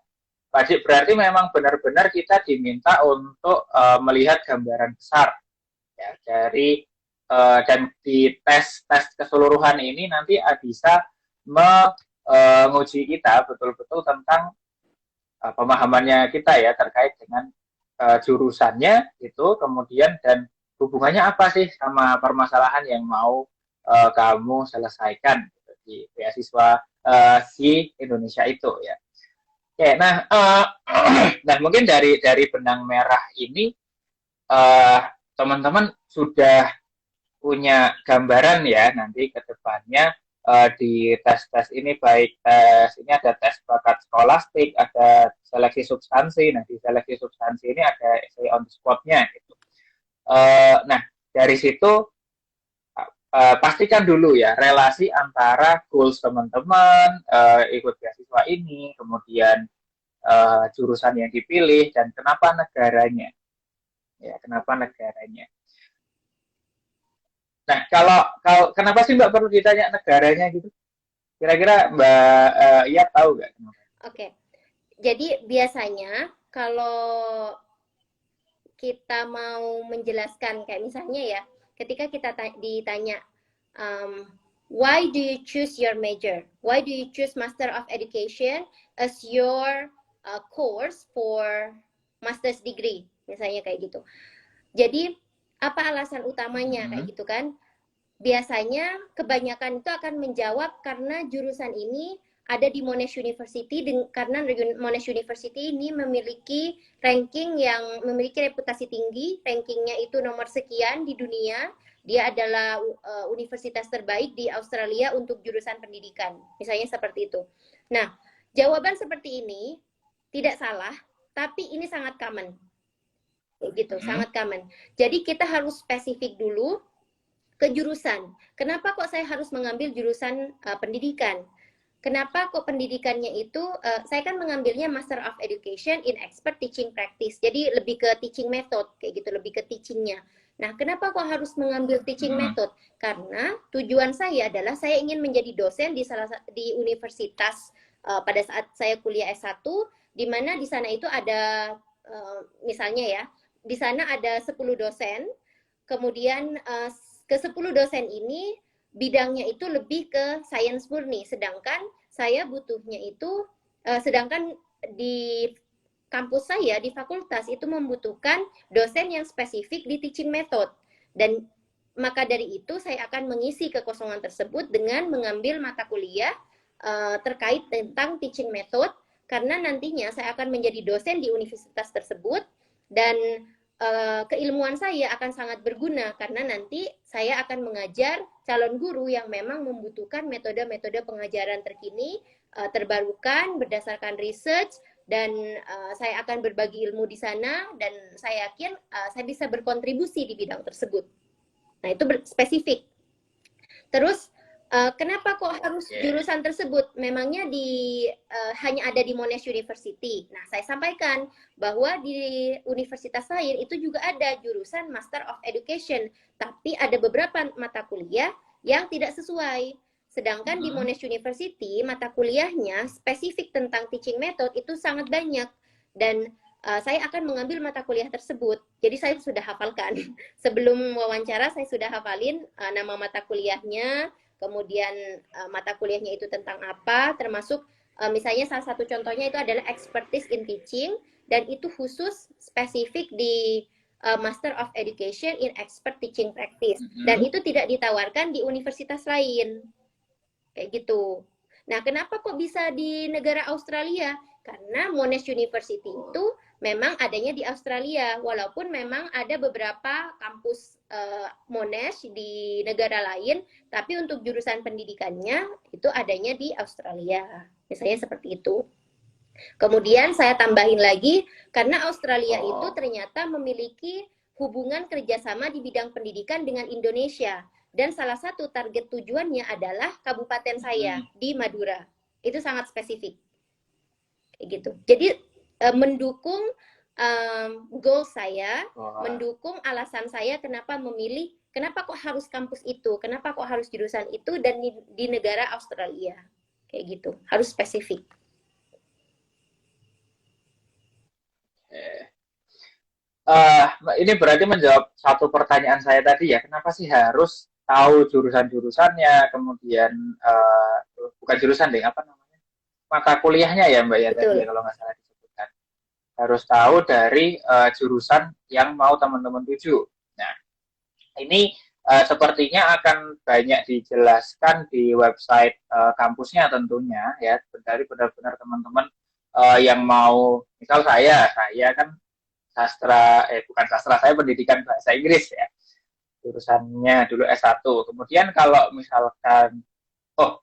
Berarti memang benar-benar kita diminta untuk melihat gambaran besar ya dari dan di tes keseluruhan ini nanti bisa menguji kita betul-betul tentang pemahamannya kita ya terkait dengan jurusannya itu, kemudian dan hubungannya apa sih sama permasalahan yang mau kamu selesaikan gitu, di beasiswa si Indonesia itu ya. Oke, nah mungkin dari benang merah ini teman-teman sudah punya gambaran ya nanti ke depannya di tes-tes ini, baik tes ini ada tes bakat skolastik, ada seleksi substansi. Nah di seleksi substansi ini ada essay on the spot-nya gitu. Nah dari situ pastikan dulu ya relasi antara goals teman-teman ikut beasiswa ini, kemudian jurusan yang dipilih dan kenapa negaranya. Ya, kenapa negaranya. Nah, kalau kenapa sih Mbak perlu ditanya negaranya gitu? Kira-kira Mbak Iya tahu nggak? Oke, jadi biasanya kalau kita mau menjelaskan kayak misalnya ya, ketika kita ditanya, why do you choose your major? Why do you choose Master of Education as your course for master's degree? Misalnya kayak gitu. Jadi apa alasan utamanya kayak gitu kan? Biasanya kebanyakan itu akan menjawab karena jurusan ini ada di Monash University, karena Monash University ini memiliki ranking yang memiliki reputasi tinggi, rankingnya itu nomor sekian di dunia, dia adalah universitas terbaik di Australia untuk jurusan pendidikan, misalnya seperti itu. Nah, jawaban seperti ini tidak salah, tapi ini sangat common, gitu, sangat common. Jadi kita harus spesifik dulu ke jurusan. Kenapa kok saya harus mengambil jurusan pendidikan? Kenapa kok pendidikannya itu, saya kan mengambilnya Master of Education in Expert Teaching Practice. Jadi lebih ke teaching method, kayak gitu, lebih ke teachingnya. Nah, kenapa kok harus mengambil teaching method? Karena tujuan saya adalah saya ingin menjadi dosen di universitas pada saat saya kuliah S1, di mana di sana itu ada, misalnya ya, di sana ada 10 dosen, kemudian ke-10 dosen ini bidangnya itu lebih ke sains murni, sedangkan saya butuhnya itu sedangkan di kampus saya di fakultas itu membutuhkan dosen yang spesifik di teaching method, dan maka dari itu saya akan mengisi kekosongan tersebut dengan mengambil mata kuliah terkait tentang teaching method, karena nantinya saya akan menjadi dosen di universitas tersebut dan keilmuan saya akan sangat berguna karena nanti saya akan mengajar calon guru yang memang membutuhkan metode-metode pengajaran terkini, terbarukan berdasarkan research, dan saya akan berbagi ilmu di sana, dan saya yakin saya bisa berkontribusi di bidang tersebut. Nah, itu spesifik. Terus kenapa kok harus jurusan tersebut? Memangnya hanya ada di Monash University. Nah, saya sampaikan bahwa di universitas lain itu juga ada jurusan Master of Education, tapi ada beberapa mata kuliah yang tidak sesuai. Sedangkan di Monash University, mata kuliahnya spesifik tentang teaching method itu sangat banyak. Dan saya akan mengambil mata kuliah tersebut. Jadi saya sudah hafalkan. Sebelum wawancara, saya sudah hafalin nama mata kuliahnya, kemudian mata kuliahnya itu tentang apa, termasuk misalnya salah satu contohnya itu adalah expertise in teaching, dan itu khusus spesifik di Master of Education in Expert Teaching Practice. Dan itu tidak ditawarkan di universitas lain. Kayak gitu. Nah, kenapa kok bisa di negara Australia? Karena Monash University itu memang adanya di Australia, walaupun memang ada beberapa kampus Monash di negara lain, tapi untuk jurusan pendidikannya itu adanya di Australia. Misalnya seperti itu. Kemudian saya tambahin lagi, karena Australia itu ternyata memiliki hubungan kerjasama di bidang pendidikan dengan Indonesia. Dan salah satu target tujuannya adalah kabupaten saya di Madura. Itu sangat spesifik. Kayak gitu. Jadi mendukung goal saya, mendukung alasan saya kenapa memilih, kenapa kok harus kampus itu, kenapa kok harus jurusan itu, dan di negara Australia. Kayak gitu. Harus spesifik. Ini berarti menjawab satu pertanyaan saya tadi ya, kenapa sih harus tahu jurusan-jurusannya, kemudian bukan jurusan deh, apa namanya, mata kuliahnya ya Mbak ya. Betul. Tadi ya kalau nggak salah disebutkan. Harus tahu dari jurusan yang mau teman-teman tuju. Nah, ini sepertinya akan banyak dijelaskan di website kampusnya tentunya ya, dari benar-benar teman-teman yang mau, misal saya kan bukan sastra, saya pendidikan bahasa Inggris ya, jurusannya dulu S1. Kemudian kalau misalkan,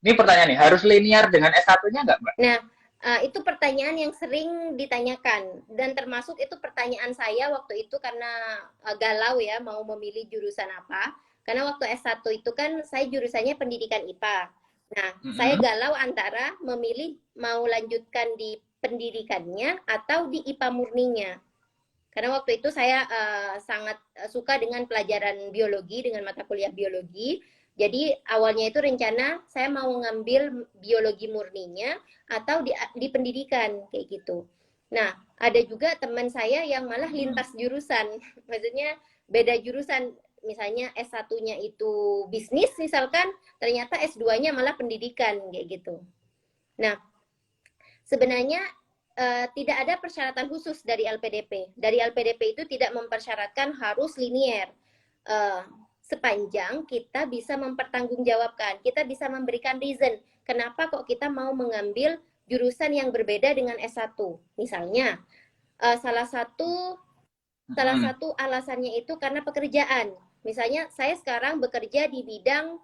ini pertanyaan nih, harus linear dengan S1-nya nggak Mbak? Nah, itu pertanyaan yang sering ditanyakan, dan termasuk itu pertanyaan saya waktu itu karena galau ya mau memilih jurusan apa, karena waktu S1 itu kan saya jurusannya pendidikan IPA. Nah, saya galau antara memilih mau lanjutkan di pendidikannya atau di IPA murninya. Karena waktu itu saya sangat suka dengan pelajaran biologi, dengan mata kuliah biologi. Jadi awalnya itu rencana saya mau ngambil biologi murninya atau di pendidikan, kayak gitu. Nah, ada juga teman saya yang malah lintas jurusan. Maksudnya beda jurusan. Misalnya S1-nya itu bisnis misalkan, ternyata S2-nya malah pendidikan, kayak gitu. Nah, sebenarnya tidak ada persyaratan khusus dari LPDP. Dari LPDP itu tidak mempersyaratkan harus linier. Sepanjang kita bisa mempertanggungjawabkan, kita bisa memberikan reason, kenapa kok kita mau mengambil jurusan yang berbeda dengan S1. Misalnya, salah satu alasannya itu karena pekerjaan. Misalnya, saya sekarang bekerja di bidang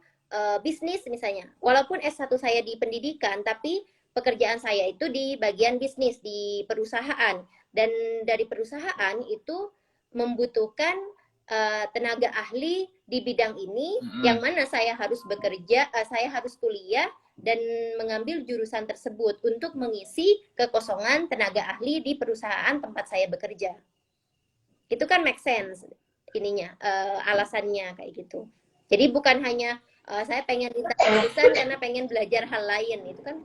bisnis misalnya. Walaupun S1 saya di pendidikan, tapi pekerjaan saya itu di bagian bisnis, di perusahaan. Dan dari perusahaan itu membutuhkan tenaga ahli di bidang ini, yang mana saya harus bekerja, saya harus kuliah dan mengambil jurusan tersebut untuk mengisi kekosongan tenaga ahli di perusahaan tempat saya bekerja. Itu kan make sense ininya, alasannya kayak gitu. Jadi bukan hanya saya pengen lintas jurusan karena pengen belajar hal lain, itu kan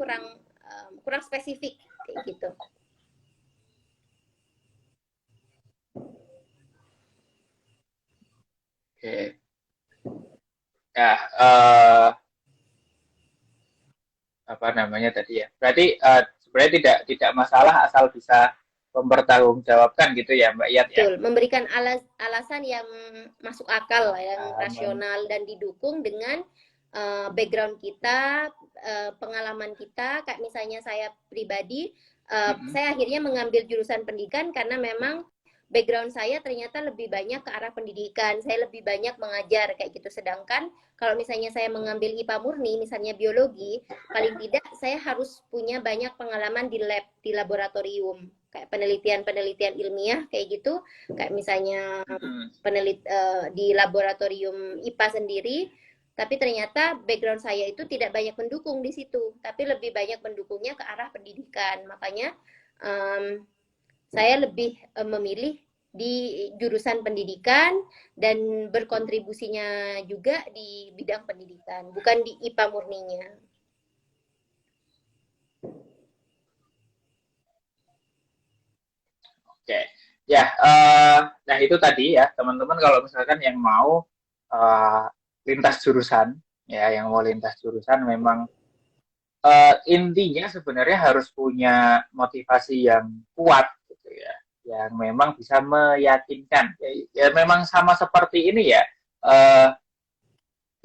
kurang spesifik kayak gitu. Oke. Ya, apa namanya tadi ya? Berarti sebenarnya tidak masalah asal bisa mempertanggungjawabkan gitu ya, Mbak Iyat ya. Betul, memberikan alasan yang masuk akal, yang Um, rasional dan didukung dengan background kita, pengalaman kita. Kayak misalnya saya pribadi, saya akhirnya mengambil jurusan pendidikan karena memang background saya ternyata lebih banyak ke arah pendidikan. Saya lebih banyak mengajar kayak gitu. Sedangkan kalau misalnya saya mengambil IPA murni, misalnya biologi, paling tidak saya harus punya banyak pengalaman di lab, di laboratorium, kayak penelitian-penelitian ilmiah kayak gitu, kayak misalnya di laboratorium IPA sendiri. Tapi ternyata background saya itu tidak banyak mendukung di situ, tapi lebih banyak mendukungnya ke arah pendidikan. Makanya um, saya lebih memilih di jurusan pendidikan dan berkontribusinya juga di bidang pendidikan, bukan di IPA murninya. Oke, ya. Nah itu tadi ya teman-teman kalau misalkan yang mau uh, lintas jurusan, ya yang mau lintas jurusan memang intinya sebenarnya harus punya motivasi yang kuat gitu ya, yang memang bisa meyakinkan. Ya memang sama seperti ini ya, uh,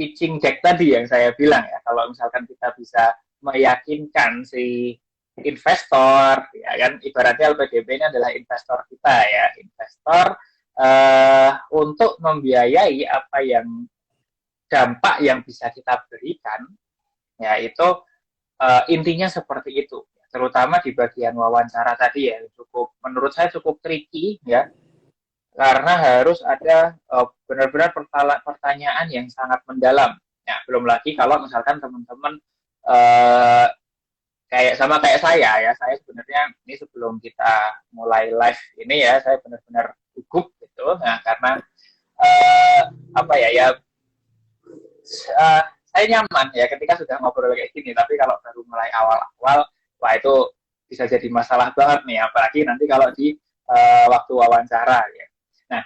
pitching deck tadi yang saya bilang ya, kalau misalkan kita bisa meyakinkan si investor, ya kan ibaratnya LPDP ini adalah investor kita ya, investor untuk membiayai apa yang dampak yang bisa kita berikan, ya itu intinya seperti itu. Terutama di bagian wawancara tadi ya, cukup menurut saya cukup tricky ya, karena harus ada benar-benar pertanyaan yang sangat mendalam. Ya, belum lagi kalau misalkan teman-teman uh, kayak saya ya, saya sebenarnya ini sebelum kita mulai live ini ya, saya benar-benar gugup gitu. Nah, karena uh, apa ya ya saya nyaman ya ketika sudah ngobrol kayak gini, tapi kalau baru mulai awal-awal, wah itu bisa jadi masalah banget nih, apalagi nanti kalau di waktu wawancara ya. Nah,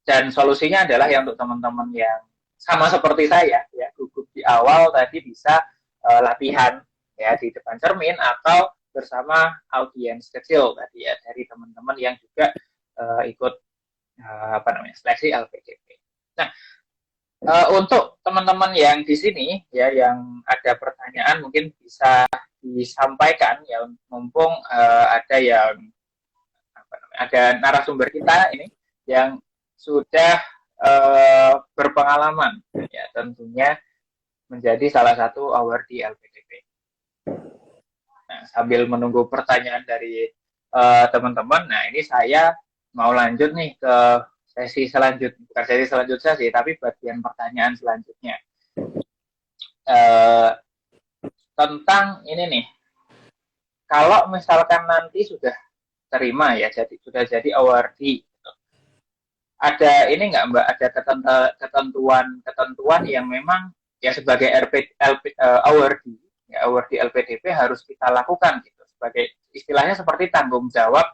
dan solusinya adalah yang untuk teman-teman yang sama seperti saya ya, gugup di awal tadi bisa latihan ya di depan cermin atau bersama audiens kecil tadi ya, dari teman-teman yang juga ikut apa namanya seleksi LPDP. Nah, untuk teman-teman yang di sini ya yang ada pertanyaan mungkin bisa disampaikan ya, mumpung ada yang apa namanya, ada narasumber kita ini yang sudah berpengalaman ya, tentunya menjadi salah satu awardee LPDP. Nah, sambil menunggu pertanyaan dari teman-teman, nah ini saya mau lanjut nih ke sesi selanjutnya, bukan sesi selanjutnya sih, tapi bagian pertanyaan selanjutnya. Tentang ini nih, kalau misalkan nanti sudah terima ya, sudah jadi awardee, ada ini nggak Mbak, ada ketentuan yang memang ya sebagai awardee, ya, awardee LPDP harus kita lakukan gitu, sebagai istilahnya seperti tanggung jawab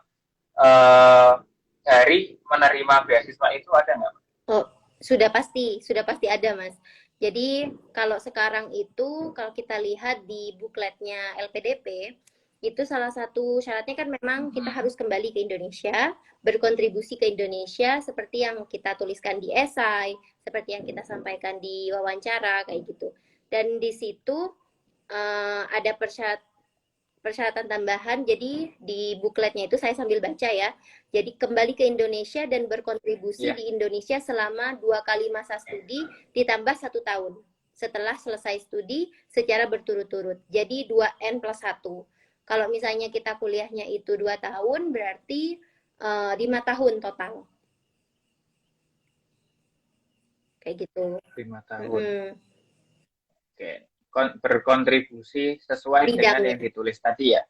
dari menerima beasiswa itu, ada nggak? Oh, sudah pasti ada, Mas. Jadi kalau sekarang itu, kalau kita lihat di bukletnya LPDP, itu salah satu syaratnya kan memang kita harus kembali ke Indonesia, berkontribusi ke Indonesia seperti yang kita tuliskan di esai, seperti yang kita sampaikan di wawancara kayak gitu. Dan di situ ada persyaratan tambahan. Jadi di bukletnya itu saya sambil baca ya. Jadi kembali ke Indonesia dan berkontribusi Ya. di Indonesia selama 2 kali masa studi ditambah 1 tahun setelah selesai studi secara berturut-turut. Jadi 2N+1. Kalau misalnya kita kuliahnya itu 2 tahun, berarti 5 tahun total. Kayak gitu. 5 tahun. Oke. Berkontribusi sesuai dengan Bidangnya. yang ditulis tadi ya.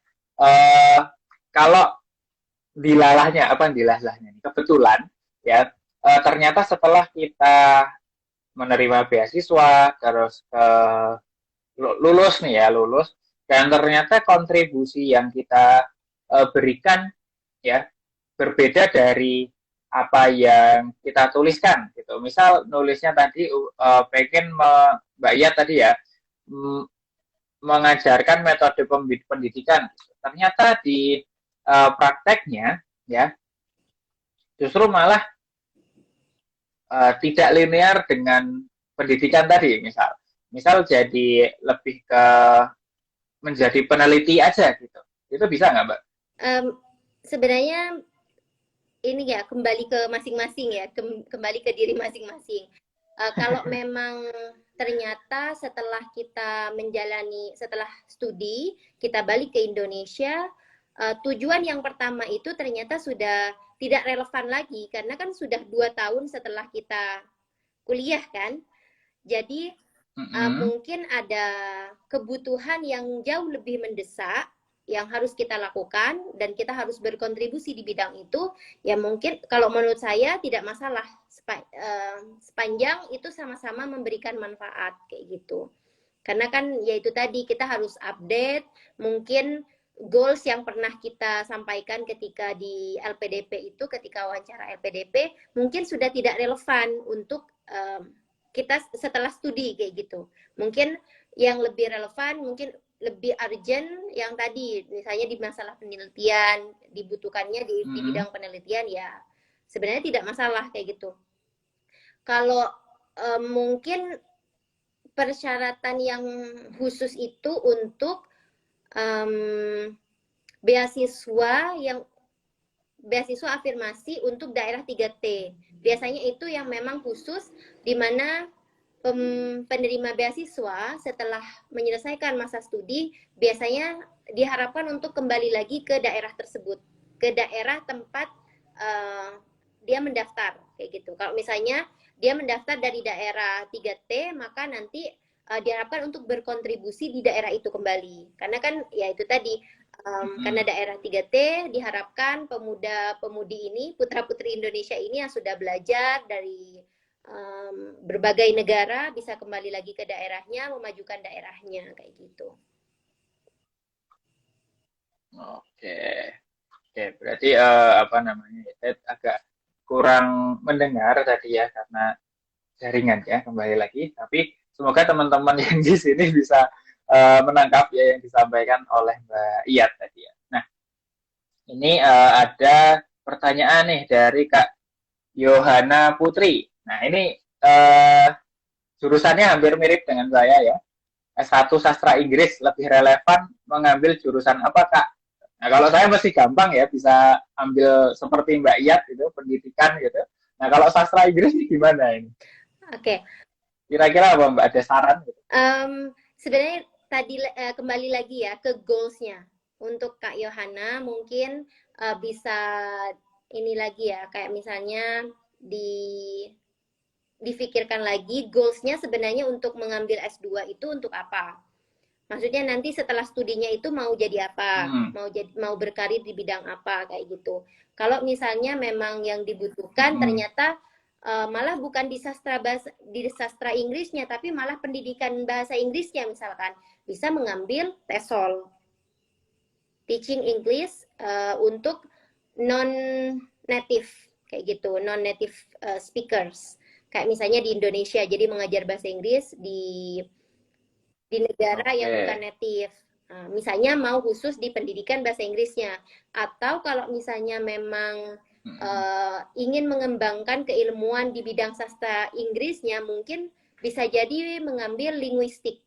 Kalau dilalahnya, kebetulan ya, ternyata setelah kita menerima beasiswa, terus lulus nih ya, lulus, dan ternyata kontribusi yang kita berikan ya berbeda dari apa yang kita tuliskan gitu. Misal nulisnya tadi pengen Mbak Iya tadi ya mengajarkan metode pendidikan. Ternyata di prakteknya ya justru malah tidak linear dengan pendidikan tadi. Misal jadi lebih ke menjadi peneliti aja gitu. Itu bisa nggak, Mbak? Sebenarnya ini ya kembali ke masing-masing ya, kembali ke diri masing-masing. Kalau memang ternyata setelah kita setelah studi, kita balik ke Indonesia, tujuan yang pertama itu ternyata sudah tidak relevan lagi, karena kan sudah 2 tahun setelah kita kuliah kan. Jadi mungkin ada kebutuhan yang jauh lebih mendesak yang harus kita lakukan dan kita harus berkontribusi di bidang itu, ya mungkin kalau menurut saya tidak masalah sepanjang itu sama-sama memberikan manfaat kayak gitu. Karena kan ya itu tadi kita harus update mungkin goals yang pernah kita sampaikan ketika di LPDP itu, ketika wawancara LPDP mungkin sudah tidak relevan untuk kita setelah studi kayak gitu. Mungkin yang lebih relevan, mungkin lebih urgent yang tadi, misalnya di masalah penelitian, dibutuhkannya di bidang penelitian, ya sebenarnya tidak masalah kayak gitu. Kalau mungkin persyaratan yang khusus itu untuk beasiswa afirmasi untuk daerah 3T. Biasanya itu yang memang khusus di mana penerima beasiswa setelah menyelesaikan masa studi biasanya diharapkan untuk kembali lagi ke daerah tersebut, ke daerah tempat dia mendaftar kayak gitu. Kalau misalnya dia mendaftar dari daerah 3T, maka nanti diharapkan untuk berkontribusi di daerah itu kembali. Karena kan ya itu tadi, karena daerah 3T diharapkan pemuda-pemudi ini, putra-putri Indonesia ini yang sudah belajar dari berbagai negara bisa kembali lagi ke daerahnya, memajukan daerahnya kayak gitu. Oke, berarti apa namanya? Saya agak kurang mendengar tadi ya karena jaringan ya kembali lagi. Tapi semoga teman-teman yang di sini bisa menangkap ya yang disampaikan oleh Mbak Iyat tadi ya. Nah, ini ada pertanyaan nih dari Kak Yohana Putri. Nah, ini jurusannya hampir mirip dengan saya ya. S1 Sastra Inggris lebih relevan mengambil jurusan apa, Kak? Nah, kalau saya masih gampang ya, bisa ambil seperti Mbak Iyat gitu, pendidikan gitu. Nah, kalau Sastra Inggris ini gimana ini? Oke. Kira-kira apa, Mbak? Ada saran? Gitu? Sebenarnya tadi kembali lagi ya ke goals-nya. Untuk Kak Yohana mungkin bisa ini lagi ya, kayak misalnya difikirkan lagi goals-nya sebenarnya untuk mengambil S2 itu untuk apa? Maksudnya nanti setelah studinya itu mau jadi apa? Mau berkarir di bidang apa kayak gitu. Kalau misalnya memang yang dibutuhkan ternyata malah bukan di sastra Inggrisnya, tapi malah pendidikan bahasa Inggrisnya, misalkan bisa mengambil TESOL, Teaching English untuk non-native kayak gitu, non-native speakers. Kayak misalnya di Indonesia, jadi mengajar bahasa Inggris di negara yang bukan native. Nah, misalnya mau khusus di pendidikan bahasa Inggrisnya. Atau kalau misalnya memang ingin mengembangkan keilmuan di bidang sastra Inggrisnya, mungkin bisa jadi mengambil linguistik.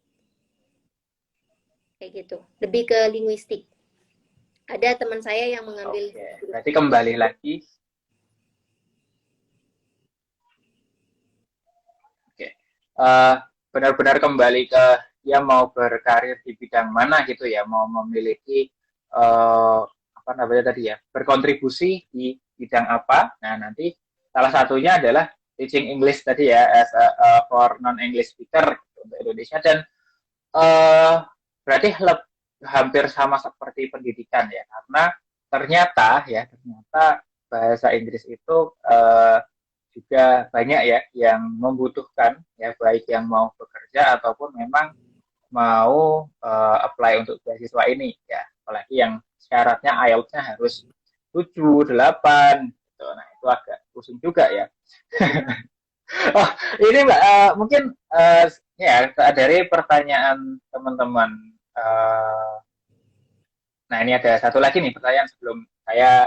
Kayak gitu. Lebih ke linguistik. Ada teman saya yang mengambil. Berarti kembali lagi. Benar-benar kembali ke dia mau berkarir di bidang mana gitu ya, mau memiliki apa namanya tadi ya, berkontribusi di bidang apa. Nah, nanti salah satunya adalah teaching English tadi ya, as for non-English speaker untuk Indonesia. Dan berarti hampir sama seperti pendidikan ya, karena ternyata bahasa Inggris itu juga banyak ya yang membutuhkan ya, baik yang mau bekerja ataupun memang mau apply untuk beasiswa ini ya, apalagi yang syaratnya IELTS-nya harus 7, 8 gitu. Nah itu agak pusing juga ya. Oh, ini Mbak, mungkin ya dari pertanyaan teman-teman. Nah ini ada satu lagi nih pertanyaan sebelum saya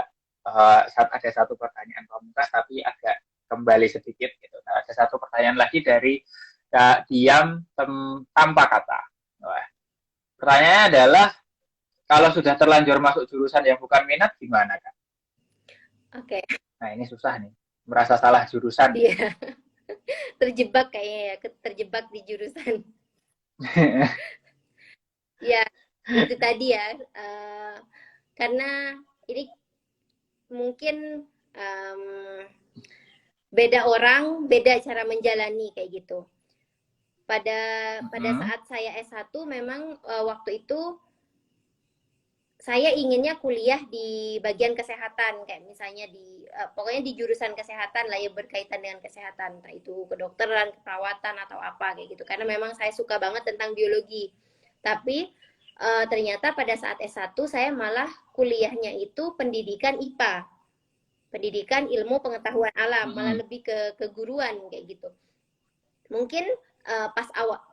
ada satu pertanyaan pamungkas tapi agak kembali sedikit gitu. Nah, ada satu pertanyaan lagi dari Kak Diam tanpa kata. Wah, pertanyaannya adalah kalau sudah terlanjur masuk jurusan yang bukan minat gimana Kak? Oke. Nah ini susah nih, merasa salah jurusan. Iya. Terjebak kayaknya ya, terjebak di jurusan. Ya, itu tadi ya. Karena ini mungkin beda orang, beda cara menjalani kayak gitu. Pada saat saya S1 memang waktu itu saya inginnya kuliah di bagian kesehatan, kayak misalnya di pokoknya di jurusan kesehatan lah, ya berkaitan dengan kesehatan, entah itu kedokteran, keperawatan atau apa kayak gitu. Karena memang saya suka banget tentang biologi. Tapi ternyata pada saat S1 saya malah kuliahnya itu pendidikan IPA. Pendidikan ilmu pengetahuan alam, malah lebih ke keguruan kayak gitu. Mungkin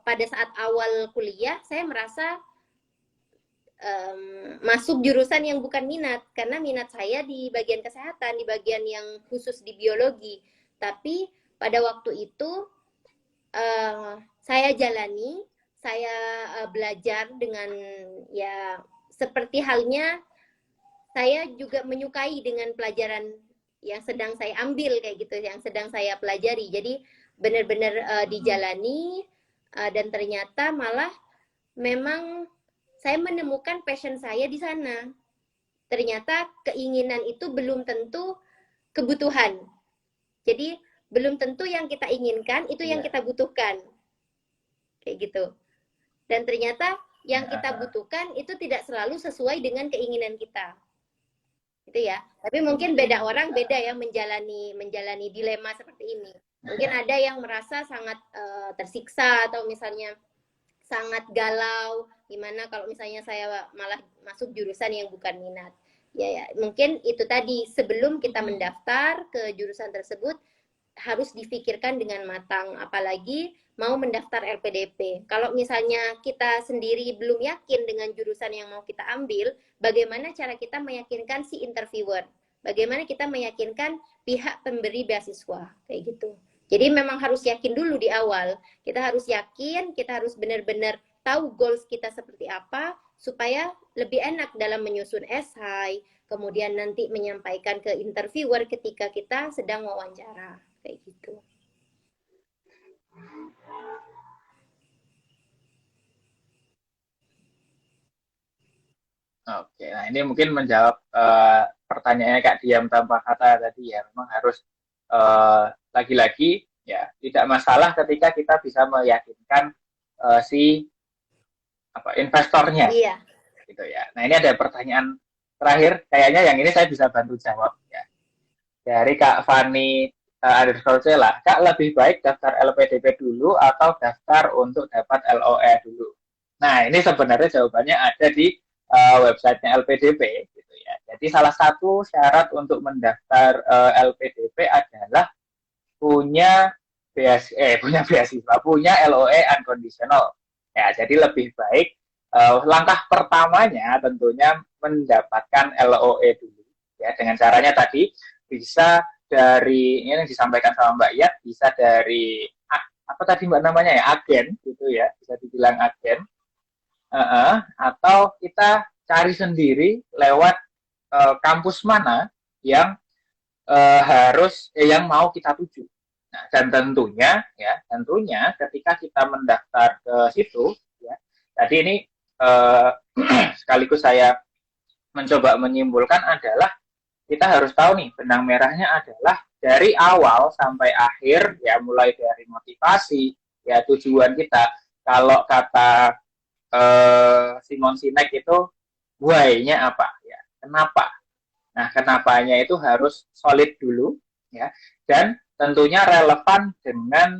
pada saat awal kuliah saya merasa masuk jurusan yang bukan minat, karena minat saya di bagian kesehatan, di bagian yang khusus di biologi. Tapi pada waktu itu saya jalani, saya belajar dengan ya seperti halnya saya juga menyukai dengan pelajaran yang sedang saya ambil kayak gitu, yang sedang saya pelajari. Jadi benar-benar dijalani dan ternyata malah memang saya menemukan passion saya di sana. Ternyata keinginan itu belum tentu kebutuhan. Jadi belum tentu yang kita inginkan itu yang kita butuhkan. Kayak gitu. Dan ternyata yang kita butuhkan itu tidak selalu sesuai dengan keinginan kita. Itu ya. Tapi mungkin beda orang beda ya menjalani dilema seperti ini. Mungkin ada yang merasa sangat tersiksa atau misalnya sangat galau, gimana kalau misalnya saya malah masuk jurusan yang bukan minat. Ya, mungkin itu tadi, sebelum kita mendaftar ke jurusan tersebut harus difikirkan dengan matang, apalagi mau mendaftar LPDP. Kalau misalnya kita sendiri belum yakin dengan jurusan yang mau kita ambil, bagaimana cara kita meyakinkan si interviewer? Bagaimana kita meyakinkan pihak pemberi beasiswa? Kayak gitu. Jadi memang harus yakin dulu di awal. Kita harus yakin, kita harus benar-benar tahu goals kita seperti apa, supaya lebih enak dalam menyusun esai, kemudian nanti menyampaikan ke interviewer ketika kita sedang wawancara. Kayak gitu. Oke, nah ini mungkin menjawab pertanyaannya Kak Diam tanpa kata tadi ya. Memang harus lagi-lagi ya tidak masalah ketika kita bisa meyakinkan si investornya. Iya. Gitu ya. Nah ini ada pertanyaan terakhir, kayaknya yang ini saya bisa bantu jawab ya. Dari Kak Fani _Cela, Kak lebih baik daftar LPDP dulu atau daftar untuk dapat LOE dulu? Nah ini sebenarnya jawabannya ada di websitenya LPDP gitu ya. Jadi salah satu syarat untuk mendaftar LPDP adalah punya beasiswa, punya LOE unconditional. Ya, jadi lebih baik langkah pertamanya tentunya mendapatkan LOE dulu. Ya, dengan caranya tadi bisa dari ini yang disampaikan sama Mbak Iyat, bisa dari apa tadi Mbak namanya ya, agen gitu ya, bisa dibilang agen. Atau kita cari sendiri lewat kampus mana yang yang mau kita tuju. Nah, dan tentunya ketika kita mendaftar ke situ, ya, tadi ini sekaligus saya mencoba menyimpulkan adalah kita harus tahu nih benang merahnya adalah dari awal sampai akhir, ya mulai dari motivasi, ya tujuan kita. Kalau kata Simon Sinek itu why-nya apa ya, kenapa. Nah kenapanya itu harus solid dulu ya, dan tentunya relevan dengan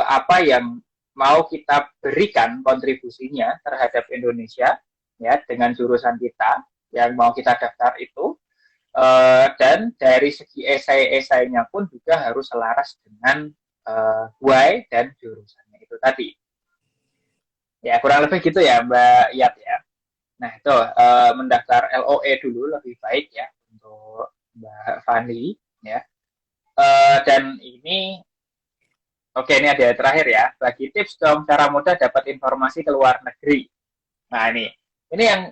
apa yang mau kita berikan kontribusinya terhadap Indonesia ya dengan jurusan kita yang mau kita daftar itu. Dan dari segi esai-esainya pun juga harus selaras dengan why dan jurusannya itu tadi. Ya, kurang lebih gitu ya, Mbak Yat ya. Nah, itu mendaftar LOE dulu lebih baik ya untuk Mbak Fani ya. Dan ini oke, ini ada terakhir ya. Bagi tips dong cara mudah dapat informasi ke luar negeri. Nah, ini yang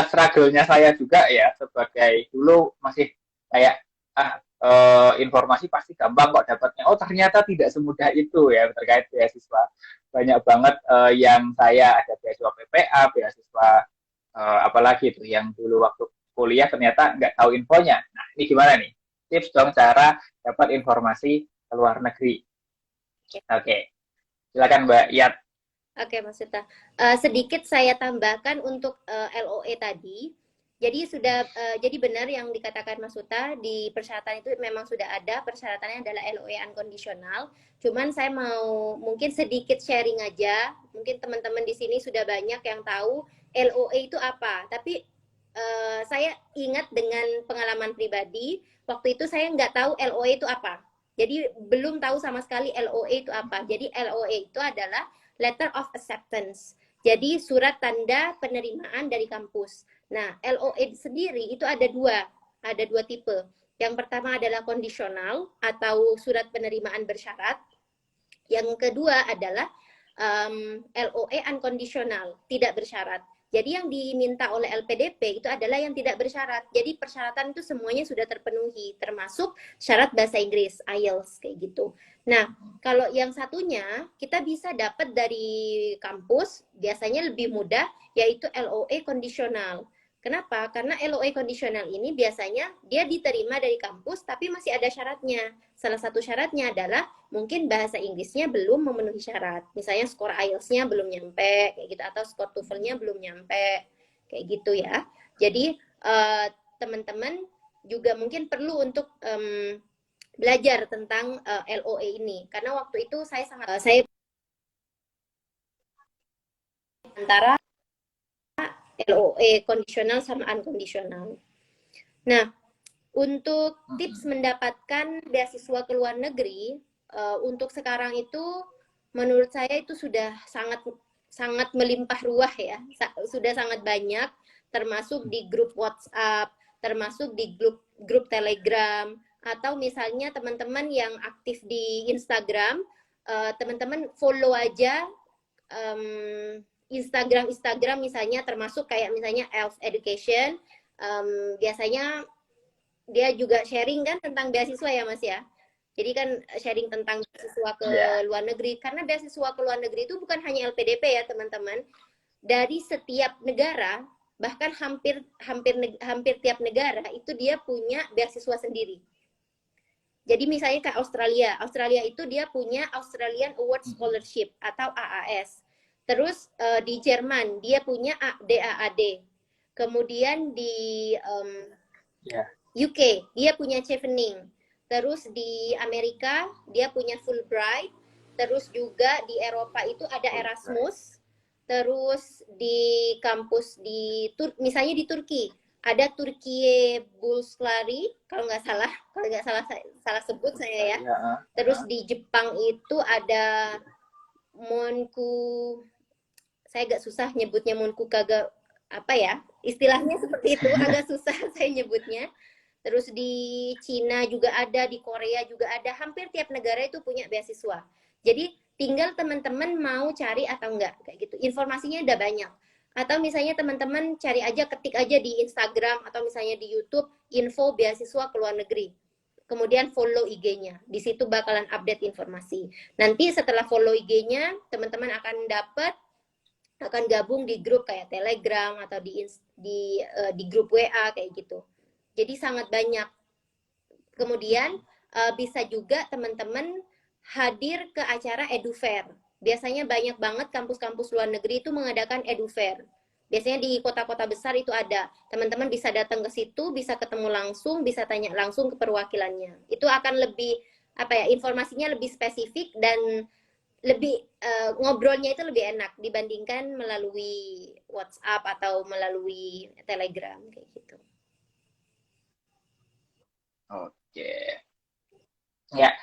struggle-nya saya juga ya sebagai dulu masih kayak informasi pasti gampang kok dapatnya. Oh, ternyata tidak semudah itu ya terkait beasiswa. Banyak banget yang saya ada beasiswa PPA, beasiswa apalagi itu yang dulu waktu kuliah ternyata nggak tahu infonya. Nah, ini gimana nih? Tips dong cara dapat informasi ke luar negeri. Oke, silakan Mbak Yat. Oke, Mas Yuta. Sedikit saya tambahkan untuk LOE tadi. Jadi benar yang dikatakan Mas Yuta, di persyaratan itu memang sudah ada, persyaratannya adalah LOE unconditional. Cuman saya mau mungkin sedikit sharing aja. Mungkin teman-teman di sini sudah banyak yang tahu LOE itu apa. Tapi saya ingat dengan pengalaman pribadi, waktu itu saya nggak tahu LOE itu apa. Jadi belum tahu sama sekali LOE itu apa. Jadi LOE itu adalah Letter of Acceptance. Jadi surat tanda penerimaan dari kampus. Nah, LOE sendiri itu ada dua tipe. Yang pertama adalah kondisional atau surat penerimaan bersyarat. Yang kedua adalah LOE unconditional, tidak bersyarat. Jadi yang diminta oleh LPDP itu adalah yang tidak bersyarat. Jadi persyaratan itu semuanya sudah terpenuhi, termasuk syarat bahasa Inggris, IELTS, kayak gitu. Nah, kalau yang satunya kita bisa dapat dari kampus, biasanya lebih mudah, yaitu LOE kondisional. Kenapa? Karena LOE kondisional ini biasanya dia diterima dari kampus, tapi masih ada syaratnya. Salah satu syaratnya adalah mungkin bahasa Inggrisnya belum memenuhi syarat. Misalnya skor IELTS-nya belum nyampe, kayak gitu, atau skor TOEFL-nya belum nyampe, kayak gitu ya. Jadi teman-teman juga mungkin perlu untuk belajar tentang LOE ini, karena waktu itu saya antara LOE kondisional sama unconditional. Nah, untuk tips mendapatkan beasiswa ke luar negeri, untuk sekarang itu menurut saya itu sudah sangat melimpah ruah ya, sudah sangat banyak, termasuk di grup WhatsApp, termasuk di grup Telegram, atau misalnya teman-teman yang aktif di Instagram, teman-teman follow aja Instagram misalnya, termasuk kayak misalnya Elf Education, biasanya dia juga sharing kan tentang beasiswa ya Mas ya. Jadi kan sharing tentang beasiswa ke luar negeri, karena beasiswa ke luar negeri itu bukan hanya LPDP ya teman-teman. Dari setiap negara, bahkan hampir tiap negara itu dia punya beasiswa sendiri. Jadi misalnya ke Australia itu dia punya Australian Award Scholarship atau AAS. Terus di Jerman dia punya DAAD. Kemudian di UK dia punya Chevening. Terus di Amerika dia punya Fulbright. Terus juga di Eropa itu ada Erasmus. Terus di kampus misalnya di Turki ada Turkiye Bulslari kalau nggak salah sebut saya ya. Terus di Jepang itu ada Monku, saya agak susah nyebutnya, Monku kagak apa ya, istilahnya seperti itu, agak susah saya nyebutnya. Terus di Cina juga ada, di Korea juga ada, hampir tiap negara itu punya beasiswa. Jadi tinggal teman-teman mau cari atau enggak, kayak gitu. Informasinya udah banyak. Atau misalnya teman-teman cari aja, ketik aja di Instagram atau misalnya di YouTube info beasiswa ke luar negeri. Kemudian follow IG-nya. Di situ bakalan update informasi. Nanti setelah follow IG-nya, teman-teman akan gabung di grup kayak Telegram atau di grup WA kayak gitu. Jadi sangat banyak. Kemudian bisa juga teman-teman hadir ke acara EduFair. Biasanya banyak banget kampus-kampus luar negeri itu mengadakan EduFair. Biasanya di kota-kota besar itu ada. Teman-teman bisa datang ke situ, bisa ketemu langsung, bisa tanya langsung ke perwakilannya. Itu akan lebih informasinya lebih spesifik dan lebih ngobrolnya itu lebih enak dibandingkan melalui WhatsApp atau melalui Telegram kayak gitu. Oke. Ya,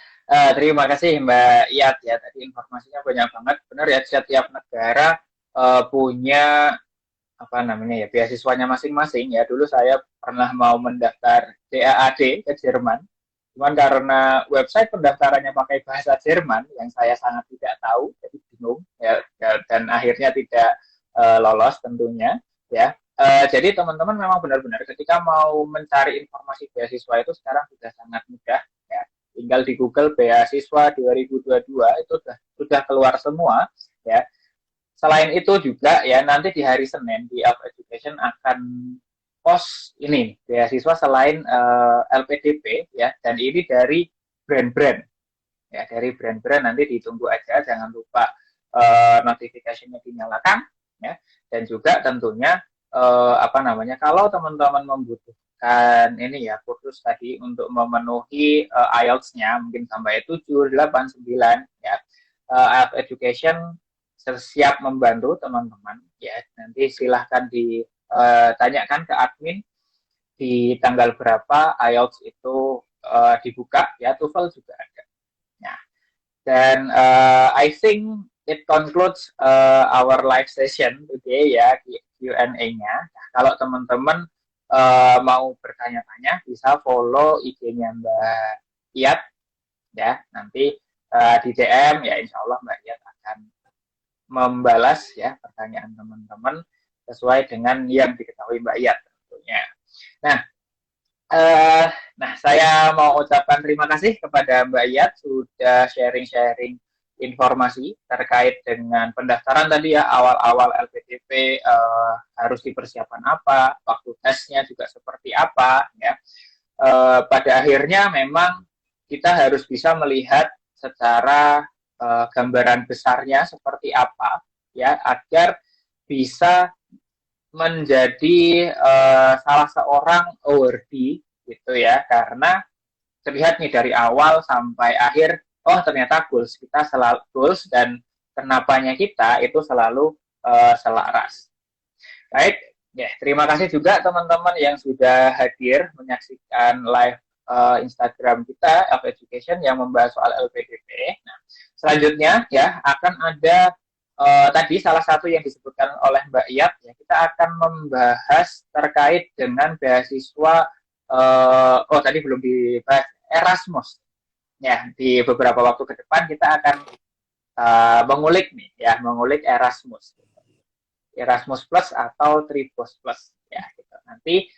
terima kasih Mbak Iyat ya. Tadi informasinya banyak banget. Benar ya, setiap negara punya apa namanya ya beasiswanya masing-masing ya. Dulu saya pernah mau mendaftar DAAD ke Jerman, cuman karena website pendaftarannya pakai bahasa Jerman yang saya sangat tidak tahu, jadi bingung ya, dan akhirnya tidak lolos tentunya ya. Jadi teman-teman memang benar-benar ketika mau mencari informasi beasiswa itu sekarang sudah sangat mudah ya. Tinggal di Google beasiswa 2022 itu sudah keluar semua ya. Selain itu juga ya nanti di hari Senin di Elf Education akan post ini beasiswa selain LPDP ya, dan ini dari brand-brand ya, dari brand-brand nanti ditunggu aja, jangan lupa notifikasinya dinyalakan ya. Dan juga tentunya apa namanya, kalau teman-teman membutuhkan ini ya kursus tadi untuk memenuhi IELTS-nya mungkin sampai 7, 8, 9 ya, Elf Education siap membantu teman-teman ya. Nanti silahkan ditanyakan ke admin di tanggal berapa IELTS itu dibuka ya, TOEFL juga ada. Nah, dan I think it concludes our live session today ya, Q&A-nya. Nah, kalau teman-teman mau bertanya-tanya bisa follow IG-nya Mbak Iyat ya. Nanti di DM ya, insya Allah Mbak Iyat akan membalas ya pertanyaan teman-teman sesuai dengan yang diketahui Mbak Iyat tentunya. Nah, saya mau ucapkan terima kasih kepada Mbak Iyat sudah sharing-sharing informasi terkait dengan pendaftaran tadi ya, awal-awal LPDP harus dipersiapkan apa, waktu tesnya juga seperti apa ya. Pada akhirnya memang kita harus bisa melihat secara gambaran besarnya seperti apa ya, agar bisa menjadi salah seorang awardee gitu ya, karena terlihat nih dari awal sampai akhir, oh ternyata goals kita selalu goals dan kenapanya kita itu selalu selaras. Baik, ya terima kasih juga teman-teman yang sudah hadir menyaksikan live Instagram kita Elf Education yang membahas soal LPDP. Nah, selanjutnya ya akan ada tadi salah satu yang disebutkan oleh Mbak Iyat ya, kita akan membahas terkait dengan beasiswa tadi belum dibahas, Erasmus ya. Di beberapa waktu ke depan kita akan mengulik nih ya, mengulik Erasmus Plus atau Tripos Plus ya gitu. Nanti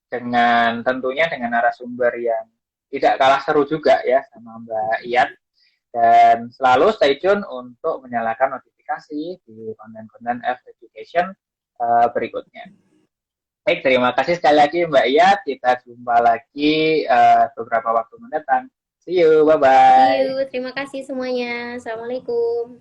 dengan tentunya dengan narasumber yang tidak kalah seru juga ya sama Mbak Iyat. Dan selalu stay tune untuk menyalakan notifikasi di konten-konten Elf Education berikutnya. Baik, terima kasih sekali lagi Mbak Iyat. Kita jumpa lagi beberapa waktu mendatang. See you, bye-bye. See you, terima kasih semuanya. Assalamualaikum.